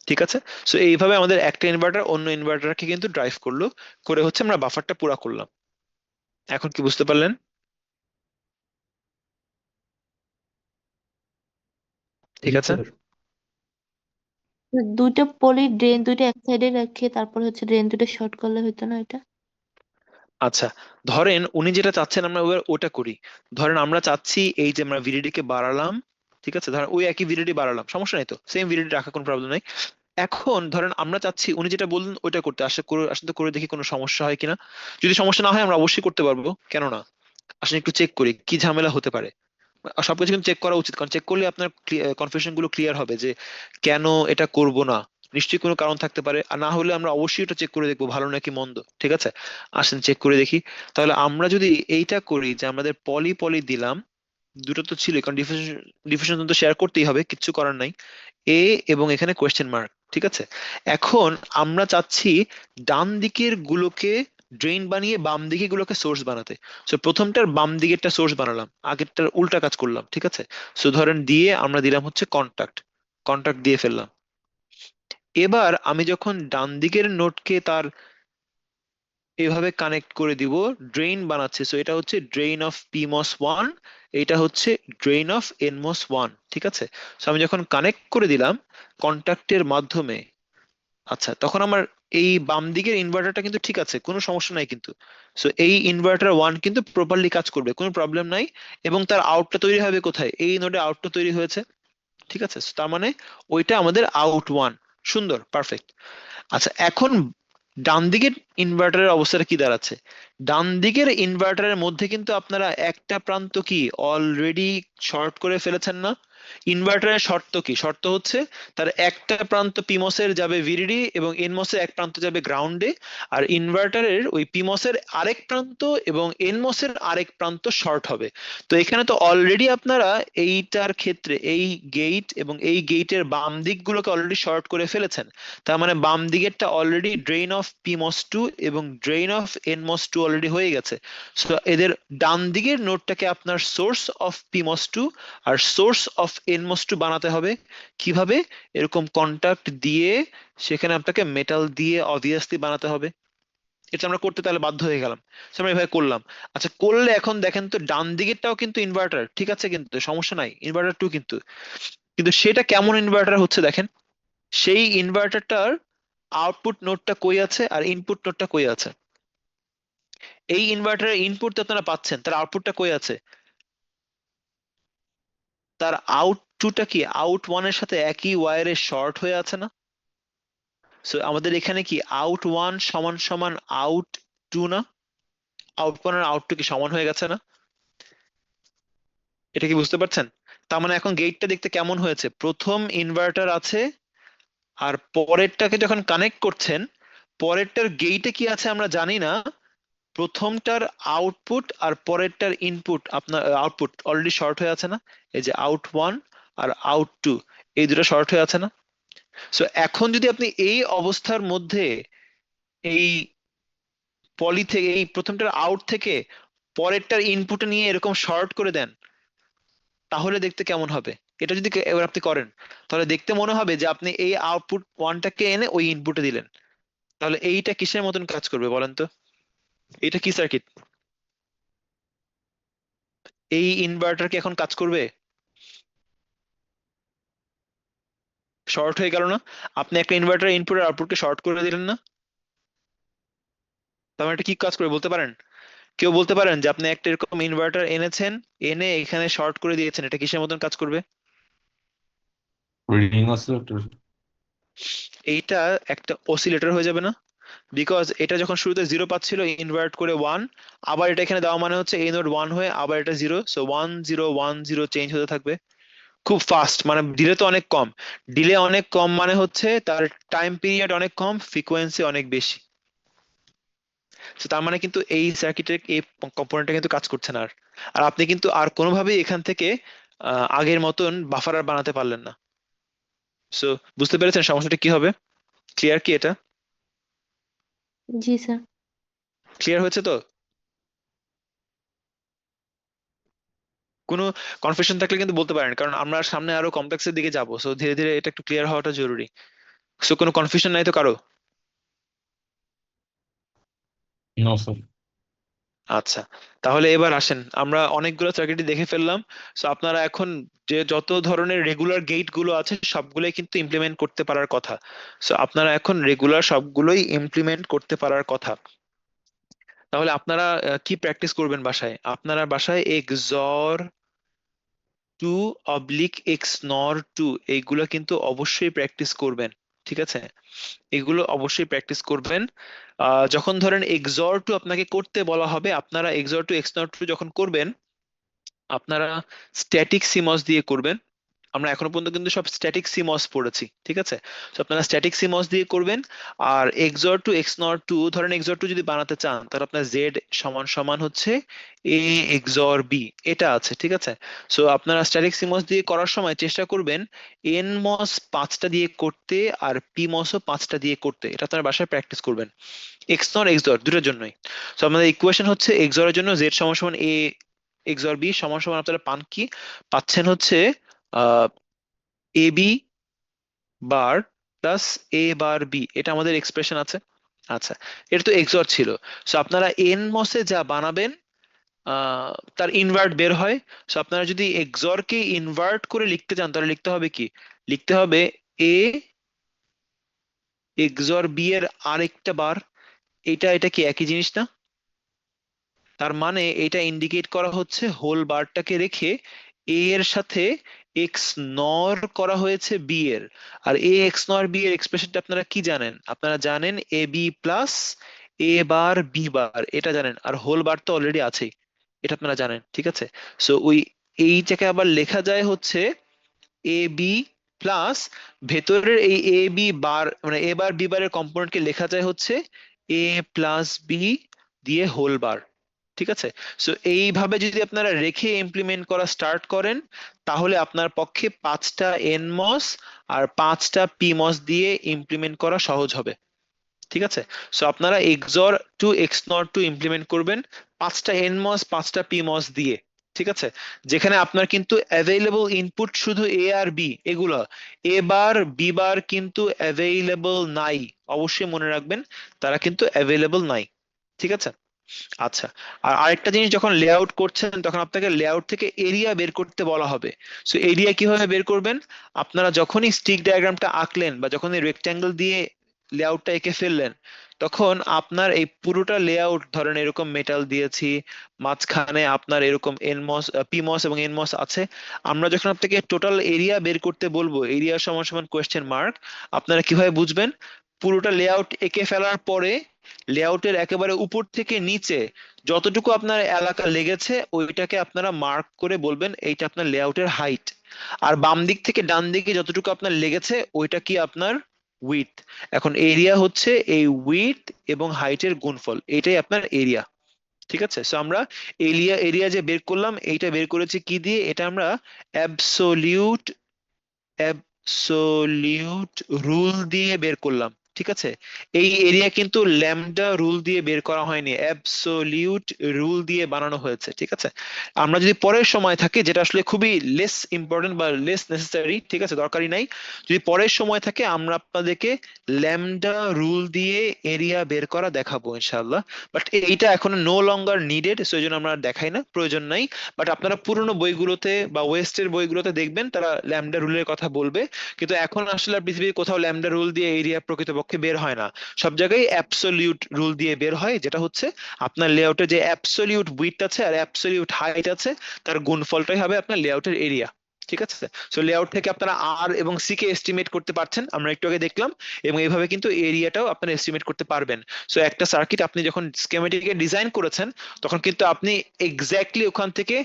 ঠিক আছে। সো এইভাবে আমাদের একটা ইনভার্টার অন্য ইনভার্টারকে কিন্তু ড্রাইভ করলো, করে হচ্ছে আমরা বাফারটা পুরা করলাম। এখন কি বুঝতে পারলেন? ঠিক জি আছে। স্যার। দুইটা পলি ড্রেন দুইটা এক সাইডে রেখে তারপর হচ্ছে ড্রেন দুটো শর্ট করলে হতো না এটা? আচ্ছা, ধরেন উনি যেটা চাচ্ছেন আমরা এবার ওটা করি। ধরেন আমরা চাচ্ছি এই যে আমরা ভিডিডি কে বাড়ালাম, ঠিক আছে, ধরেন ওই একই ভিডিডি বাড়ালাম, সমস্যা নেই তো, সেম ভিডিডি রাখা কোনো প্রবলেম নেই। এখন ধরেন আমরা চাচ্ছি উনি যেটা বললেন ওইটা করতে, আসলে করে দেখি কোনো সমস্যা হয় কিনা। যদি সমস্যা না হয় আমরা অবশ্যই করতে পারবো, কেন না। আসলে একটু চেক করি কি ঝামেলা হতে পারে। সবকিছু কিন্তু চেক করা উচিত, কারণ চেক করলে আপনার কনফিউশন গুলো ক্লিয়ার হবে যে কেন এটা করব না। নিশ্চয়ই কোনো কারণ থাকতে পারে, আর না হলে আমরা অবশ্যই এটা চেক করে দেখবো ভালো নাকি মন্দ, ঠিক আছে। আসেন চেক করে দেখি। তাহলে আমরা যদি এইটা করি যে আমাদের পলি পলি দিলাম, দুটো তো ছিল, কারণ ডিফিউশন ডিফিউশন তো শেয়ার করতেই হবে, কিচ্ছু করার নাই। এ এবং এখানে কোয়েশ্চেন মার্ক, ঠিক আছে। এখন আমরা চাচ্ছি ডান দিকের গুলোকে ড্রেন বানিয়ে বাম দিকে গুলোকে সোর্স বানাতে। সো প্রথমটার বাম দিকেরটা সোর্স বানালাম, আগেরটার উল্টা কাজ করলাম, ঠিক আছে। সো ধরেন দিয়ে আমরা দিলাম হচ্ছে কন্টাক্ট, কন্টাক্ট দিয়ে ফেললাম। এবার আমি যখন ডান দিকের নোটকে তার এভাবে কানেক্ট করে দিব, ড্রেন বানাচ্ছে, সো এটা হচ্ছে ড্রেন অফ পিমস ওয়ান, এটা হচ্ছে ড্রেন অফ এনমস ওয়ান, ঠিক আছে। সো আমি যখন কানেক্ট করে দিলাম কন্টাক্টের মাধ্যমে, আচ্ছা, তখন আমার এই বাম দিকের ইনভার্টারটা কিন্তু ঠিক আছে, কোনো সমস্যা নাই কিন্তু। সো এই ইনভার্টার ওয়ান কিন্তু প্রপারলি কাজ করবে, কোনো প্রবলেম নাই। এবং তার আউটটা তৈরি হবে কোথায়? এই নোডে আউটটা তৈরি হয়েছে, ঠিক আছে। So তার মানে ওইটা আমাদের আউট ওয়ান। সুন্দর, পারফেক্ট। আচ্ছা, এখন ডান দিকের ইনভার্টারের অবস্থাটা কি দাঁড়াচ্ছে? ডান দিকের ইনভার্টারের মধ্যে কিন্তু আপনারা একটা প্রান্ত কি অলরেডি শর্ট করে ফেলেছেন না? ইনভার্টারের শর্ত কি? শর্ত হচ্ছে তার একটা প্রান্ত পিমসের যাবে ভিডিডি এবং এনমসের এক প্রান্ত যাবে গ্রাউন্ডে, আর ইনভার্টারের ওই পিমসের আরেক প্রান্ত এবং এনমসের আরেক প্রান্ত শর্ট হবে। তো এখানে তো অলরেডি আপনারা এইটার ক্ষেত্রে এই গেট এবং এই গেটের বাম দিকগুলোকে অলরেডি শর্ট করে ফেলেছেন। তার মানে বাম দিকেরটা already drain of PMOS two এবং drain of NMOS two already হয়ে গেছে। সো এদের ডান দিকের নোডটাকে আপনার সোর্স অফ পিমস টু আর সোর্স অফ এনমস টু বানাতে হবে। কিভাবে? এরকম কন্টাক্ট দিয়ে সেখানে আপনাকে মেটাল দিয়ে অবভিয়াসলি বানাতে হবে। এটা আমরা করতে তাহলে বাধ্য হয়ে গেলাম। So আমরা এভাবে করলাম। আচ্ছা, করলে এখন দেখেন তো ডান দিকেরটাও কিন্তু ইনভার্টার, ঠিক আছে, কিন্তু সমস্যা নাই, ইনভার্টার টু কিন্তু। কিন্তু সেটা কেমন ইনভার্টার হচ্ছে দেখেন, সেই ইনভার্টারটার আউটপুট নোডটা কই আছে আর ইনপুট নোডটা কই আছে? এই ইনভার্টারের ইনপুট তো আপনারা পাচ্ছেন, তার আউটপুটটা কই আছে? তার আউট টুটা কি আউট ওয়ানের সাথে একই ওয়্যারে শর্ট হয়ে আছে না? সো আমাদের এখানে কি আউট ওয়ান সমান সমান আউট টু না? আউট ওয়ান আর আউট টু কি সমান হয়ে গেছে না? এটা কি বুঝতে পারছেন? তার মানে এখন গেটটা দেখতে কেমন হয়েছে? প্রথম ইনভার্টার আছে, আর পরেরটাকে যখন কানেক্ট করছেন, পরেরটার গেটে কি আছে আমরা জানি না। প্রথমটার আউটপুট আর পরেরটার ইনপুট, আপনার আউটপুট অলরেডি শর্ট হয়ে আছে না? এই যে আউট ওয়ান আর আউট টু, এই দুটো শর্ট হয়ে আছে না? সো এখন যদি আপনি এই অবস্থার মধ্যে এই পলি থেকে এই প্রথমটার আউট থেকে পরেরটার ইনপুট নিয়ে এরকম শর্ট করে দেন, তাহলে দেখতে কেমন হবে? এটা যদি এবার আপনি করেন, তাহলে দেখতে মনে হবে যে আপনি এই আউটপুট ওয়ানটাকে এনে ওই ইনপুটে দিলেন। তাহলে এইটা কিসের মতন কাজ করবে বলেন তো? এটা কি সার্কিট? এই ইনভার্টার কি এখন কাজ করবে? শর্ট হয়ে গেল না? আপনি একটা ইনভার্টার ইনপুট আর আউটপুটকে শর্ট করে দিলেন না? তার মানে এটা কি কাজ করে বলতে পারেন? কেউ বলতে পারেন যে আপনি একটা এরকম ইনভার্টার এনেছেন, এনে এখানে শর্ট করে দিয়েছেন, এটা কিসের মতন কাজ করবে? Ring oscillator. এইটা একটা অসিলেটর হয়ে যাবে না? বিকজ এটা যখন শুরুতে জিরো পাচ্ছিল ইনভার্ট করে ওয়ান, আবার এটা এখানে দেওয়া মানে হচ্ছে এই নোড ওয়ান হয়ে আবার এটা zero, so one zero one zero change হতে থাকবে খুব ফাস্ট। মানে ডিলে তো অনেক কম, ডিলে অনেক কম মানে হচ্ছে তার টাইম পিরিয়ড অনেক কম, ফ্রিকোয়েন্সি অনেক বেশি। তো তার মানে কিন্তু এই সার্কিটের এই কম্পোনেন্টটা কিন্তু কাজ করছে না আর। আর আপনি কিন্তু আর কোনোভাবেই এখান থেকে আগের মতন বাফার আর বানাতে পারলেন না। সো বুঝতে পেরেছেন সমস্যাটা কি হবে? ক্লিয়ার কি এটা? জি স্যার। ক্লিয়ার হয়েছে তো? কোনো কনফিউশন থাকলে কিন্তু বলতে পারেন, কারণ আমরা সামনে আরো কমপ্লেক্সের দিকে যাবো, সো ধীরে ধীরে এটা একটু ক্লিয়ার হওয়াটা জরুরি। সো কোনো কনফিউশন নাই তো কারো? No sir. আচ্ছা, তাহলে এবার আসেন, আমরা অনেকগুলো সার্কিটই দেখে ফেললাম। সো আপনারা এখন যে যত ধরনের রেগুলার গেট গুলো আছে সবগুলোই কিন্তু ইমপ্লিমেন্ট করতে পারার কথা। সো আপনারা এখন রেগুলার সবগুলোই ইমপ্লিমেন্ট করতে পারার কথা। তাহলে আপনারা কি প্র্যাকটিস করবেন বাসায়? আপনারা বাসায় এক্সর টু অবলিক এক্স নর টু এইগুলো কিন্তু অবশ্যই প্র্যাকটিস করবেন, ঠিক আছে? এগুলো অবশ্যই প্র্যাকটিস করবেন। যখন ধরেন এক্সর টু আপনাকে করতে বলা হবে, আপনারা XOR two XNOR two যখন করবেন আপনারা স্ট্যাটিক সিমস দিয়ে করবেন। আমরা এখনো পর্যন্ত কিন্তু সব স্ট্যাটিক সিমস পড়েছি, ঠিক আছে? তো আপনারা স্ট্যাটিক সিমস দিয়ে করবেন। আর XOR two XNOR two, ধরেন এক্সর টু যদি বানাতে চান তাহলে আপনার জেড সমান সমান হচ্ছে এ এক্সর বি, এটা আছে, ঠিক আছে? সো আপনারা স্ট্যাটিক সিমস দিয়ে করার সময় চেষ্টা করবেন এন মস 5টা দিয়ে করতে আর পি মসও 5টা দিয়ে করতে। এটা আপনারা বাসায় প্র্যাকটিস করবেন এক্স নট এক্স ডট দুটোর জন্যই। সো আমাদের ইকুয়েশন হচ্ছে এক্সর এর জন্য জেড সমান সমান এ এক্সর বি সমান সমান আপনারা পান কি? পাচ্ছেন হচ্ছে A B bar plus A bar B, এটা আমাদের এক্সপ্রেশন আছে। আচ্ছা, এটা তো এক্সর ছিল। সো আপনারা এন মসে যা বানাবেন তার ইনভার্ট বের হয়। সো আপনারা যদি এক্সর কে ইনভার্ট করে লিখতে চান তাহলে লিখতে হবে কি? লিখতে হবে এ এক্সর বি এর আরেকটা বার। এটা কি একই জিনিস না? তার মানে এটা ইন্ডিকেট করা হচ্ছে হোল বারটাকে রেখে এ এর সাথে এক্স নর করা হয়েছে বি এর। আর এ এক্স নর বি এর এক্সপ্রেশনটা আপনারা কি জানেন? আপনারা জানেন A B plus A bar B বার, এটা জানেন। আর হোল বার তো অলরেডি আছেই, এটা আপনারা জানেন, ঠিক আছে? সো ওই এইটাকে আবার লেখা যায় হচ্ছে এ বি প্লাস ভেতরের এই এ বি বার মানে এ বার বি বারের কম্পোনেন্টকে লেখা যায় হচ্ছে এ প্লাস বি দিয়ে হোল বার, ঠিক আছে? সো এইভাবে যদি আপনারা রেখে ইমপ্লিমেন্ট করা স্টার্ট করেন তাহলে আপনার পক্ষে 5টা এনমস আর 5টা পিমস দিয়ে ইমপ্লিমেন্ট করা সহজ হবে, ঠিক আছে? সো আপনারা XOR two XNOR two implement করবেন 5টা এনমস 5টা পিমস দিয়ে, ঠিক আছে? যেখানে আপনার কিন্তু অ্যাভেইলেবল ইনপুট শুধু এ আর বি এগুলো, এ বার বি বার কিন্তু অ্যাভেইলেবল নাই। অবশ্যই মনে রাখবেন তারা কিন্তু অ্যাভেইলেবল নাই, ঠিক আছে? আচ্ছা, আর আরেকটা জিনিস, যখন লেআউট করছেন তখন আপনাকে লেআউট থেকে এরিয়া বের করতে বলা হবে। সো এরিয়া কিভাবে বের করবেন? আপনারা যখনই স্টিক ডায়াগ্রামটা আঁকলেন বা যখনই রেক্ট্যাঙ্গেল দিয়ে লেআউটটা এঁকে ফেললেন তখন আপনার এই পুরোটা লেআউট, ধরেন এরকম মেটাল দিয়েছি, মাঝখানে আপনার এরকম এনমস পিমস এবং এনমস আছে। আমরা যখন আপনাকে টোটাল এরিয়া বের করতে বলবো, এরিয়া সমান সমান কোয়েশ্চেন মার্ক, আপনারা কিভাবে বুঝবেন? পুরোটা লেআউট এঁকে ফেলার পরে লেআউটের একেবারে উপর থেকে নিচে যতটুকু আপনার এলাকা লেগেছে ওইটাকে আপনারা মার্ক করে বলবেন এইটা আপনার লেআউটের হাইট। আর বাম দিক থেকে ডান দিকে যতটুকু আপনার লেগেছে ওইটা কি আপনার উইথ। এখন এরিয়া হচ্ছে এই উইথ এবং হাইটের গুণফল, এটাই আপনার এরিয়া, ঠিক আছে? সো আমরা এরিয়া এরিয়া যে বের করলাম এইটা বের করেছি কি দিয়ে? এটা আমরা অ্যাবসোলিউট অ্যাবসোলিউট রুল দিয়ে বের করলাম, ঠিক আছে? এই এরিয়া কিন্তু ল্যামডা রুল দিয়ে বের করা হয়নি, অ্যাবসোলিউট রুল দিয়ে বানানো হয়েছে, ঠিক আছে? আমরা যদি পরের সময় থাকে, যেটা আসলে খুবই লেস ইম্পর্টেন্ট বা লেস নেসেসারি, ঠিক আছে, দরকারি নাই, যদি পরের সময় থাকে আমরা আপনাদেরকে ল্যামডা রুল দিয়ে এরিয়া বের করা দেখাবো ইনশাআল্লাহ। বাট এইটা এখন নো লঙ্গার নিডেড, সো এই জন্য আমরা দেখাই না, প্রয়োজন নাই। বাট আপনারা পুরোনো বইগুলোতে বা ওয়েস্টের বইগুলোতে দেখবেন তারা ল্যামডা রুলের কথা বলবে, কিন্তু এখন আসলে আর পৃথিবীর কোথাও ল্যামডা রুল দিয়ে এরিয়া প্রকৃতপক্ষে বের হয় না। সব জায়গায় অ্যাবসোলিউট রুল দিয়ে বের হয়, যেটা হচ্ছে আপনার লেআউটে যে অ্যাবসোলিউট উইডথ আছে আর অ্যাবসোলিউট হাইট আছে তার গুণফলটাই হবে আপনার লেআউটের এরিয়া, ঠিক আছে? সো লেআউট থেকে আপনারা আর এবং সি কে এস্টিমেট করতে পারছেন, আমরা একটু আগে দেখলাম, এবং এইভাবে কিন্তু এরিয়াটাও আপনারা এস্টিমেট করতে পারবেন। সো একটা সার্কিট আপনি যখন স্কেমেটিকে ডিজাইন করেছেন তখন কিন্তু আপনি এক্স্যাক্টলি ওখান থেকে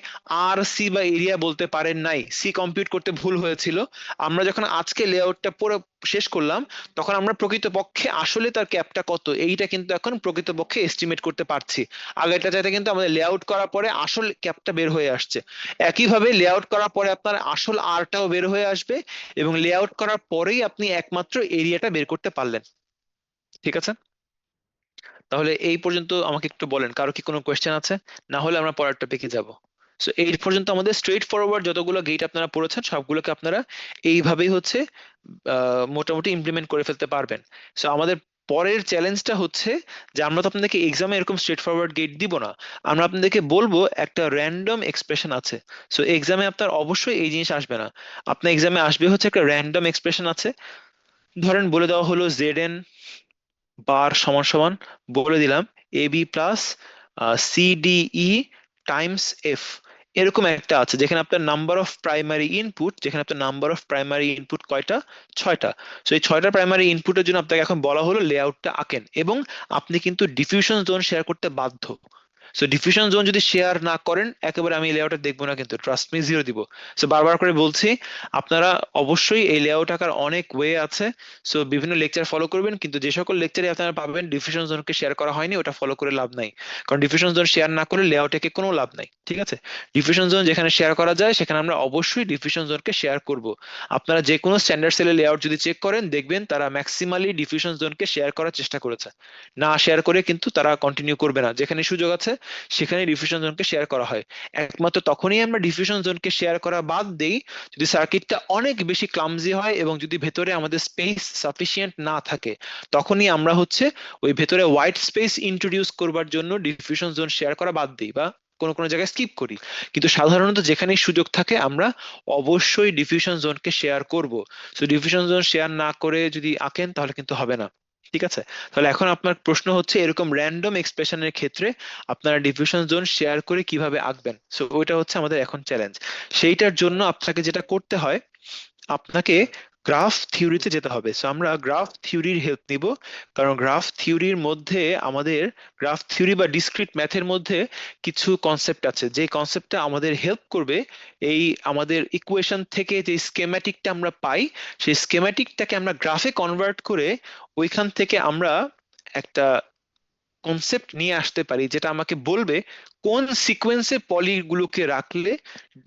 আর সি বা এরিয়া বলতে পারেন নাই, সি কম্পিউট করতে ভুল হয়েছিল। আমরা যখন আজকে লেআউটটা পুরো শেষ করলাম তখন আমরা প্রকৃতপক্ষে আসলে তার ক্যাপটা কত এইটা কিন্তু এখন প্রকৃতপক্ষে এস্টিমেট করতে পারছি। আগেরটা চাইতে কিন্তু আমাদের লেআউট করার পরে আসল ক্যাপটা বের হয়ে আসছে। একইভাবে লেআউট করার পরে আপনার আসল আরটাও বের হয়ে আসবে এবং লেআউট করার পরেই আপনি একমাত্র এরিয়াটা বের করতে পারলেন, ঠিক আছে? তাহলে এই পর্যন্ত আমাকে একটু বলেন, কারো কি কোনো কোয়েশ্চেন আছে? না হলে আমরা পরের টপিকে যাব। সো এই পর্যন্ত আমাদের স্ট্রেট ফরওয়ার্ড যতগুলো গেট আপনারা পড়েছেন সবগুলোকে আপনারা এইভাবেই হচ্ছে মোটামুটি ইমপ্লিমেন্ট করে ফেলতে পারবেন। সো আমাদের পরের চ্যালেঞ্জটা হচ্ছে যে আমরা তো আপনাদেরকে এক্সামে এরকম স্ট্রেট ফরওয়ার্ড গেট দিব না, আমরা আপনাদেরকে বলবো একটা র্যান্ডম এক্সপ্রেশন আছে। সো এক্সামে আপনার অবশ্যই এই জিনিস আসবে না, আপনার এক্সামে আসবে হচ্ছে একটা র্যান্ডম এক্সপ্রেশন আছে। ধরেন বলে দেওয়া হলো Zn বার সমান সমান বলে দিলাম AB plus CDE Times F, এরকম একটা আছে যেখানে আপনার নাম্বার অফ প্রাইমারি ইনপুট, যেখানে আপনার নাম্বার অফ প্রাইমারি ইনপুট কয়টা, 6টা। সো এই 6টা প্রাইমারি ইনপুটের জন্য আপনাকে এখন বলা হলো লেআউটটা আঁকেন, এবং আপনি কিন্তু ডিফিউশন জোন শেয়ার করতে বাধ্য। সো ডিফিউশন জোন যদি শেয়ার না করেন একেবারে আমি লেআউটে দেখবো না, কিন্তু ট্রাস্ট মি 0 দিব। সো বারবার করে বলছি আপনারা অবশ্যই এই লেআউট আঁকার অনেক ওয়ে আছে। সো বিভিন্ন লেকচার ফলো করবেন, কিন্তু যে সকল লেকচারে আপনারা পাবেন ডিফিউশন জোনকে শেয়ার করা হয়নি ওটা ফলো করে লাভ নাই, কারণ ডিফিউশন জোন শেয়ার না করলে লেআউট একে কোনো লাভ নাই। ঠিক আছে, ডিফিউশন জোন যেখানে শেয়ার করা যায় সেখানে আমরা অবশ্যই ডিফিউশন জোনকে শেয়ার করব। আপনারা যে কোনো স্ট্যান্ডার্ড সেলের লেআউট যদি চেক করেন দেখবেন তারা ম্যাক্সিমালি ডিফিউশন জোনকে শেয়ার করার চেষ্টা করেছে, না শেয়ার করে কিন্তু তারা কন্টিনিউ করবে না। যেখানে সুযোগ আছে সেখানে ডিফিউশন জোনকে শেয়ার করা হয়। একমাত্র তখনই আমরা ডিফিউশন জোনকে শেয়ার করা বাদ দেই যদি সার্কিটটা অনেক বেশি ক্লামজি হয় এবং যদি ভেতরে আমাদের স্পেস সাফিসিয়েন্ট না থাকে, তখনই আমরা হচ্ছে ওই ভেতরে হোয়াইট স্পেস ইন্ট্রোডিউস করবার জন্য ডিফিউশন জোন শেয়ার করা বাদ দিই বা কোনো কোনো জায়গায় স্কিপ করি। কিন্তু সাধারণত যেখানেই সুযোগ থাকে আমরা অবশ্যই ডিফিউশন জোনকে শেয়ার করব। সো ডিফিউশন জোন শেয়ার না করে যদি আঁকেন তাহলে কিন্তু হবে না। ঠিক আছে, তাহলে এখন আপনার প্রশ্ন হচ্ছে এরকম র্যান্ডম এক্সপ্রেশনের ক্ষেত্রে আপনারা ডিফিউশন জোন শেয়ার করে কিভাবে আঁকবেন। সো ওইটা হচ্ছে আমাদের এখন চ্যালেঞ্জ। সেইটার জন্য আপনাকে যেটা করতে হয়, আপনাকে গ্রাফ থিওরিতে যেতে হবে। সো আমরা গ্রাফ থিওরির হেল্প নিব, কারণ গ্রাফ থিওরির মধ্যে আমাদের গ্রাফ থিওরি বা ডিসক্রিট ম্যাথের মধ্যে কিছু কনসেপ্ট আছে যে কনসেপ্টটা আমাদের হেল্প করবে এই আমাদের ইকুয়েশন থেকে যে স্কেম্যাটিকটা আমরা পাই সেই স্কেম্যাটিকটাকে আমরা গ্রাফে কনভার্ট করে ওইখান থেকে আমরা একটা কনসেপ্ট নিয়ে আসতে পারি যেটা আমাকে বলবে কোন সিকোয়েন্সে পলিগুলোকে রাখলে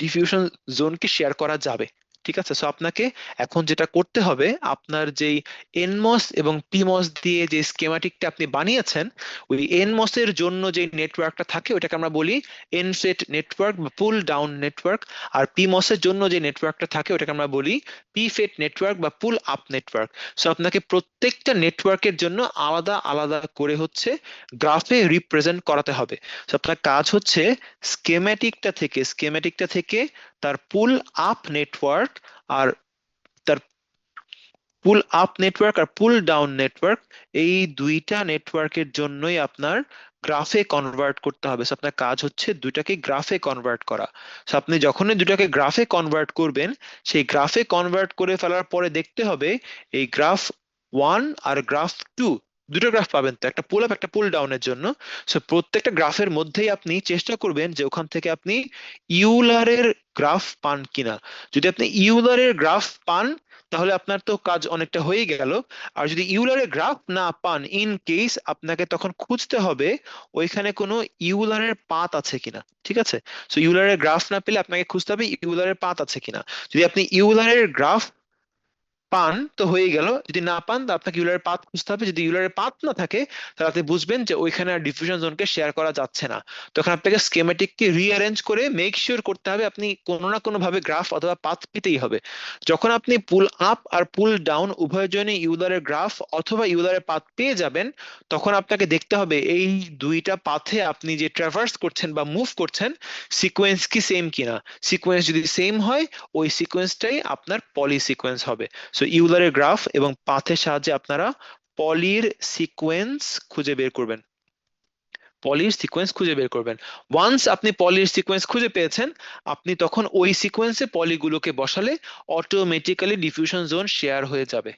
ডিফিউশন জোনকে শেয়ার করা যাবে। ঠিক আছে, সো আপনাকে এখন যেটা করতে হবে, আপনার যেই এনমস এবং পিমস দিয়ে যে স্কেমাটিকটা আপনি বানিয়েছেন ওই এনমস এর জন্য যে নেটওয়ার্কটা থাকে ওটাকে আমরা বলি এনফেট নেটওয়ার্ক বা পুল ডাউন নেটওয়ার্ক, আর পিমস এর জন্য যে নেটওয়ার্কটা থাকে ওটাকে আমরা বলি পিফেট নেটওয়ার্ক বা পুল আপ নেটওয়ার্ক। সো আপনাকে প্রত্যেকটা নেটওয়ার্কের জন্য আলাদা আলাদা করে হচ্ছে গ্রাফে রিপ্রেজেন্ট করাতে হবে। তো আপনার কাজ হচ্ছে স্কেমেটিকটা থেকে তার পুল আপ নেটওয়ার্ক আর তার পুল আপ নেটওয়ার্ক আর পুল ডাউন নেটওয়ার্ক, এই দুইটা নেটওয়ার্কের জন্যই আপনার গ্রাফে কনভার্ট করতে হবে। So আপনার কাজ হচ্ছে দুইটাকে গ্রাফে কনভার্ট করা। So আপনি যখনই দুটাকে গ্রাফে কনভার্ট করবেন সেই গ্রাফে কনভার্ট করে ফেলার পরে দেখতে হবে এই গ্রাফ 1 আর গ্রাফ 2 দুটো গ্রাফ পাবেন তো, একটা পুল আপ একটা পুল ডাউনের জন্য। সো প্রত্যেকটা গ্রাফের মধ্যেই আপনি চেষ্টা করবেন যে ওখান থেকে আপনি ইউলারের গ্রাফ পান কিনা। যদি আপনি ইউলারের গ্রাফ পান তাহলে আপনার তো কাজ অনেকটা হয়ে গেল। আর যদি ইউলারের গ্রাফ না পান, ইন কেস আপনাকে তখন খুঁজতে হবে ওইখানে কোনো ইউলারের পাথ আছে কিনা। ঠিক আছে, সো ইউলারের গ্রাফ না পেলে আপনাকে খুঁজতে হবে ইউলারের পাথ আছে কিনা। যদি আপনি ইউলারের গ্রাফ পান তো হয়ে গেল, যদি না পান তো আপনাকে ইউলারের পাথ খুঁজতে হবে। যদি ইউলারের পাথ না থাকে তাহলে আপনি বুঝবেন যে ওইখানে আর ডিফিউশন জোনকে শেয়ার করা যাচ্ছে না। তখন আপনাকে স্কেমেটিককে রিঅ্যারেঞ্জ করে মেক শিওর করতে হবে আপনি কোনো না কোনো ভাবে গ্রাফ অথবা পাথ পেতেই হবে। যখন আপনি পুল আপ আর পুল ডাউন উভয়ের জন্য ইউলারের গ্রাফ অথবা ইউলারের পাথ পেয়ে যাবেন, তখন আপনাকে দেখতে হবে এই দুইটা পাথে আপনি যে ট্রাভার্স করছেন বা মুভ করছেন সিকোয়েন্স কি সেম কিনা। সিকোয়েন্স যদি সেম হয় ওই সিকোয়েন্সটাই আপনার পলি সিকোয়েন্স হবে। সো ইউলারের গ্রাফ এবং পাথের সাহায্যে আপনারা পলির সিকোয়েন্স খুঁজে বের করবেন। ওয়ান্স আপনি পলির সিকোয়েন্স খুঁজে পেয়েছেন আপনি তখন ওই সিকোয়েন্সে পলিগুলোকে বসালে অটোমেটিক্যালি ডিফিউশন জোন শেয়ার হয়ে যাবে।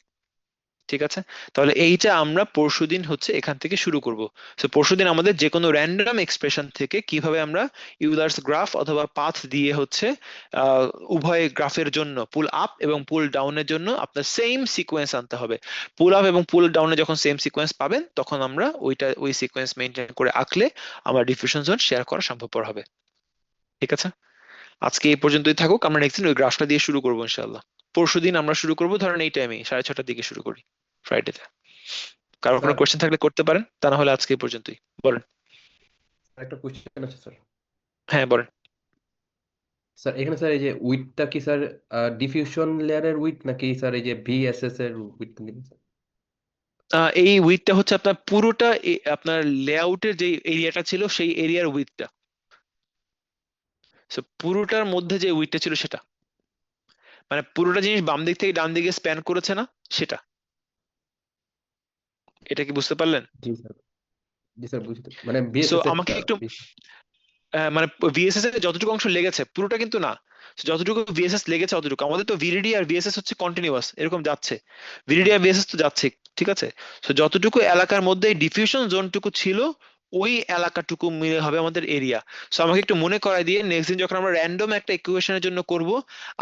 ঠিক আছে, তাহলে এইটা আমরা পরশুদিন হচ্ছে এখান থেকে শুরু করব। সো পরশুদিন আমাদের যে কোনো র্যান্ডম এক্সপ্রেশন থেকে কিভাবে আমরা ইউলার্স গ্রাফ অথবা পাথ দিয়ে হচ্ছে উভয় গ্রাফের জন্য পুল আপ এবং পুল ডাউনের জন্য আপনার সেম সিকোয়েন্স আনতে হবে। পুল আপ এবং পুল ডাউনে যখন সেম সিকোয়েন্স পাবেন তখন আমরা ওই সিকোয়েন্স মেনটেন করে আঁকলে আমার ডিফিউশন জোন শেয়ার করা সম্ভবপর হবে। ঠিক আছে, আজকে এই পর্যন্তই থাকুক, আমরা নেক্সট দিন ওই গ্রাফটা দিয়ে শুরু করবো ইনশাআল্লাহ। পরশুদিন আমরা শুরু করবো ধরেন এই টাইমে 6:30টার দিকে শুরু করি, ফ্রাইডেতে। কারো কোনো স্যার কোয়েশ্চেন থাকলে করতে পারেন, তা না হলে আজকে এই পর্যন্তই। বলেন। একটা কোশ্চেন আছে স্যার। হ্যাঁ বলেন। স্যার এখানে স্যার এই যে উইডটা কি স্যার ডিফিউশন লেয়ারের উইড নাকি স্যার এই যে ভিএসএস এর উইড দিবেন স্যার? এই উইডটা হচ্ছে আপনার পুরোটা আপনার লেআউটের যে এরিয়াটা ছিল সেই এরিয়ার উইডটা, সো পুরোটার মধ্যে যে উইডটা ছিল সেটা, মানে পুরোটা জিনিস বাম দিক থেকে ডান দিকে স্প্যান করেছে না সেটা। এটা কি বুঝতে পারলেন? জি স্যার, জি স্যার বুঝতে মানে সো ভিএসএস আমাকে এরটা একটু মানে ভিএসএস এর যতটুকু অংশ লেগেছে পুরোটা কিন্তু না, So, যতটুকু ভিএসএস লেগেছে অতটুকু। আমাদের তো ভিডিডি আর ভিএসএস হচ্ছে কন্টিনিউয়াস এরকম যাচ্ছে, ভিডিডি আর ভিএসএস তো যাচ্ছে, ঠিক আছে। তো যতটুকু এলাকার মধ্যে ডিফিউশন জোনটুকু ছিল ওই এলাকাটুকু মিলে হবে আমাদের এরিয়া। সো আমাকে একটু মনে করাই দিয়ে নেক্সট দিন যখন আমরা র্যান্ডম একটা ইকুয়েশনের জন্য করব,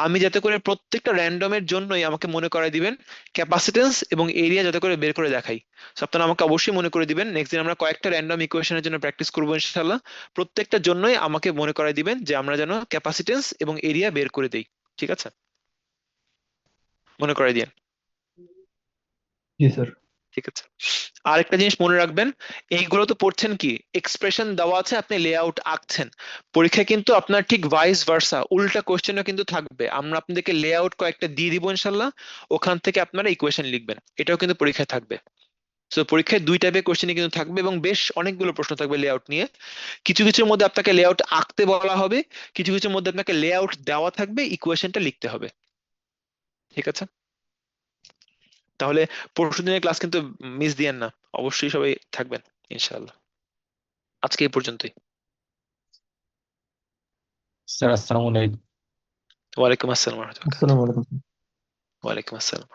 আমি যাতে করে প্রত্যেকটা র্যান্ডমের জন্যই আমাকে মনে করাই দিবেন ক্যাপাসিটেন্স এবং এরিয়া যাতে করে বের করে দেখাই। সো আপনারা আমাকে অবশ্যই মনে করে দিবেন, নেক্সট দিন আমরা কয়েকটা র্যান্ডম ইকুয়েশনের জন্য প্র্যাকটিস করবো ইনশাল্লাহ। প্রত্যেকটার জন্যই আমাকে মনে করাই দিবেন যে আমরা যেন ক্যাপাসিটেন্স এবং এরিয়া বের করে দেই, ঠিক আছে? মনে করাই দিন, জি স্যার। ঠিক আছে। আরেকটা জিনিস মনে রাখবেন, এইগুলো তো পড়ছেন কি এক্সপ্রেশন দেওয়া আছে, আপনি লেআউট আঁকছেন। পরীক্ষায় কিন্তু আপনার ঠিক ভাইস ভার্সা উল্টা কোশ্চেনও কিন্তু থাকবে, আমরা আপনাদেরকে লেআউট কয়েকটা দিয়ে দিব ইনশাল্লাহ, ওখান থেকে আপনারা ইকুয়েশন লিখবেন, এটাও কিন্তু পরীক্ষায় থাকবে। তো পরীক্ষায় দুই টাইপের কোশ্চেনই কিন্তু থাকবে এবং বেশ অনেকগুলো প্রশ্ন থাকবে লেআউট নিয়ে। কিছু কিছুর মধ্যে আপনাকে লেআউট আঁকতে বলা হবে, কিছু কিছুর মধ্যে আপনাকে লেআউট দেওয়া থাকবে, ইকুয়েশনটা লিখতে হবে, ঠিক আছে? তাহলে পরশু দিনের ক্লাস কিন্তু মিস দিয়েন না, অবশ্যই সবাই থাকবেন ইনশাআল্লাহ। আজকে এই পর্যন্তই। স্যার আসসালামু আলাইকুম। ওয়ালাইকুম আসসালাম ওয়া রাহমাতুল্লাহ। আসসালামু আলাইকুম। ওয়ালাইকুম আসসালাম।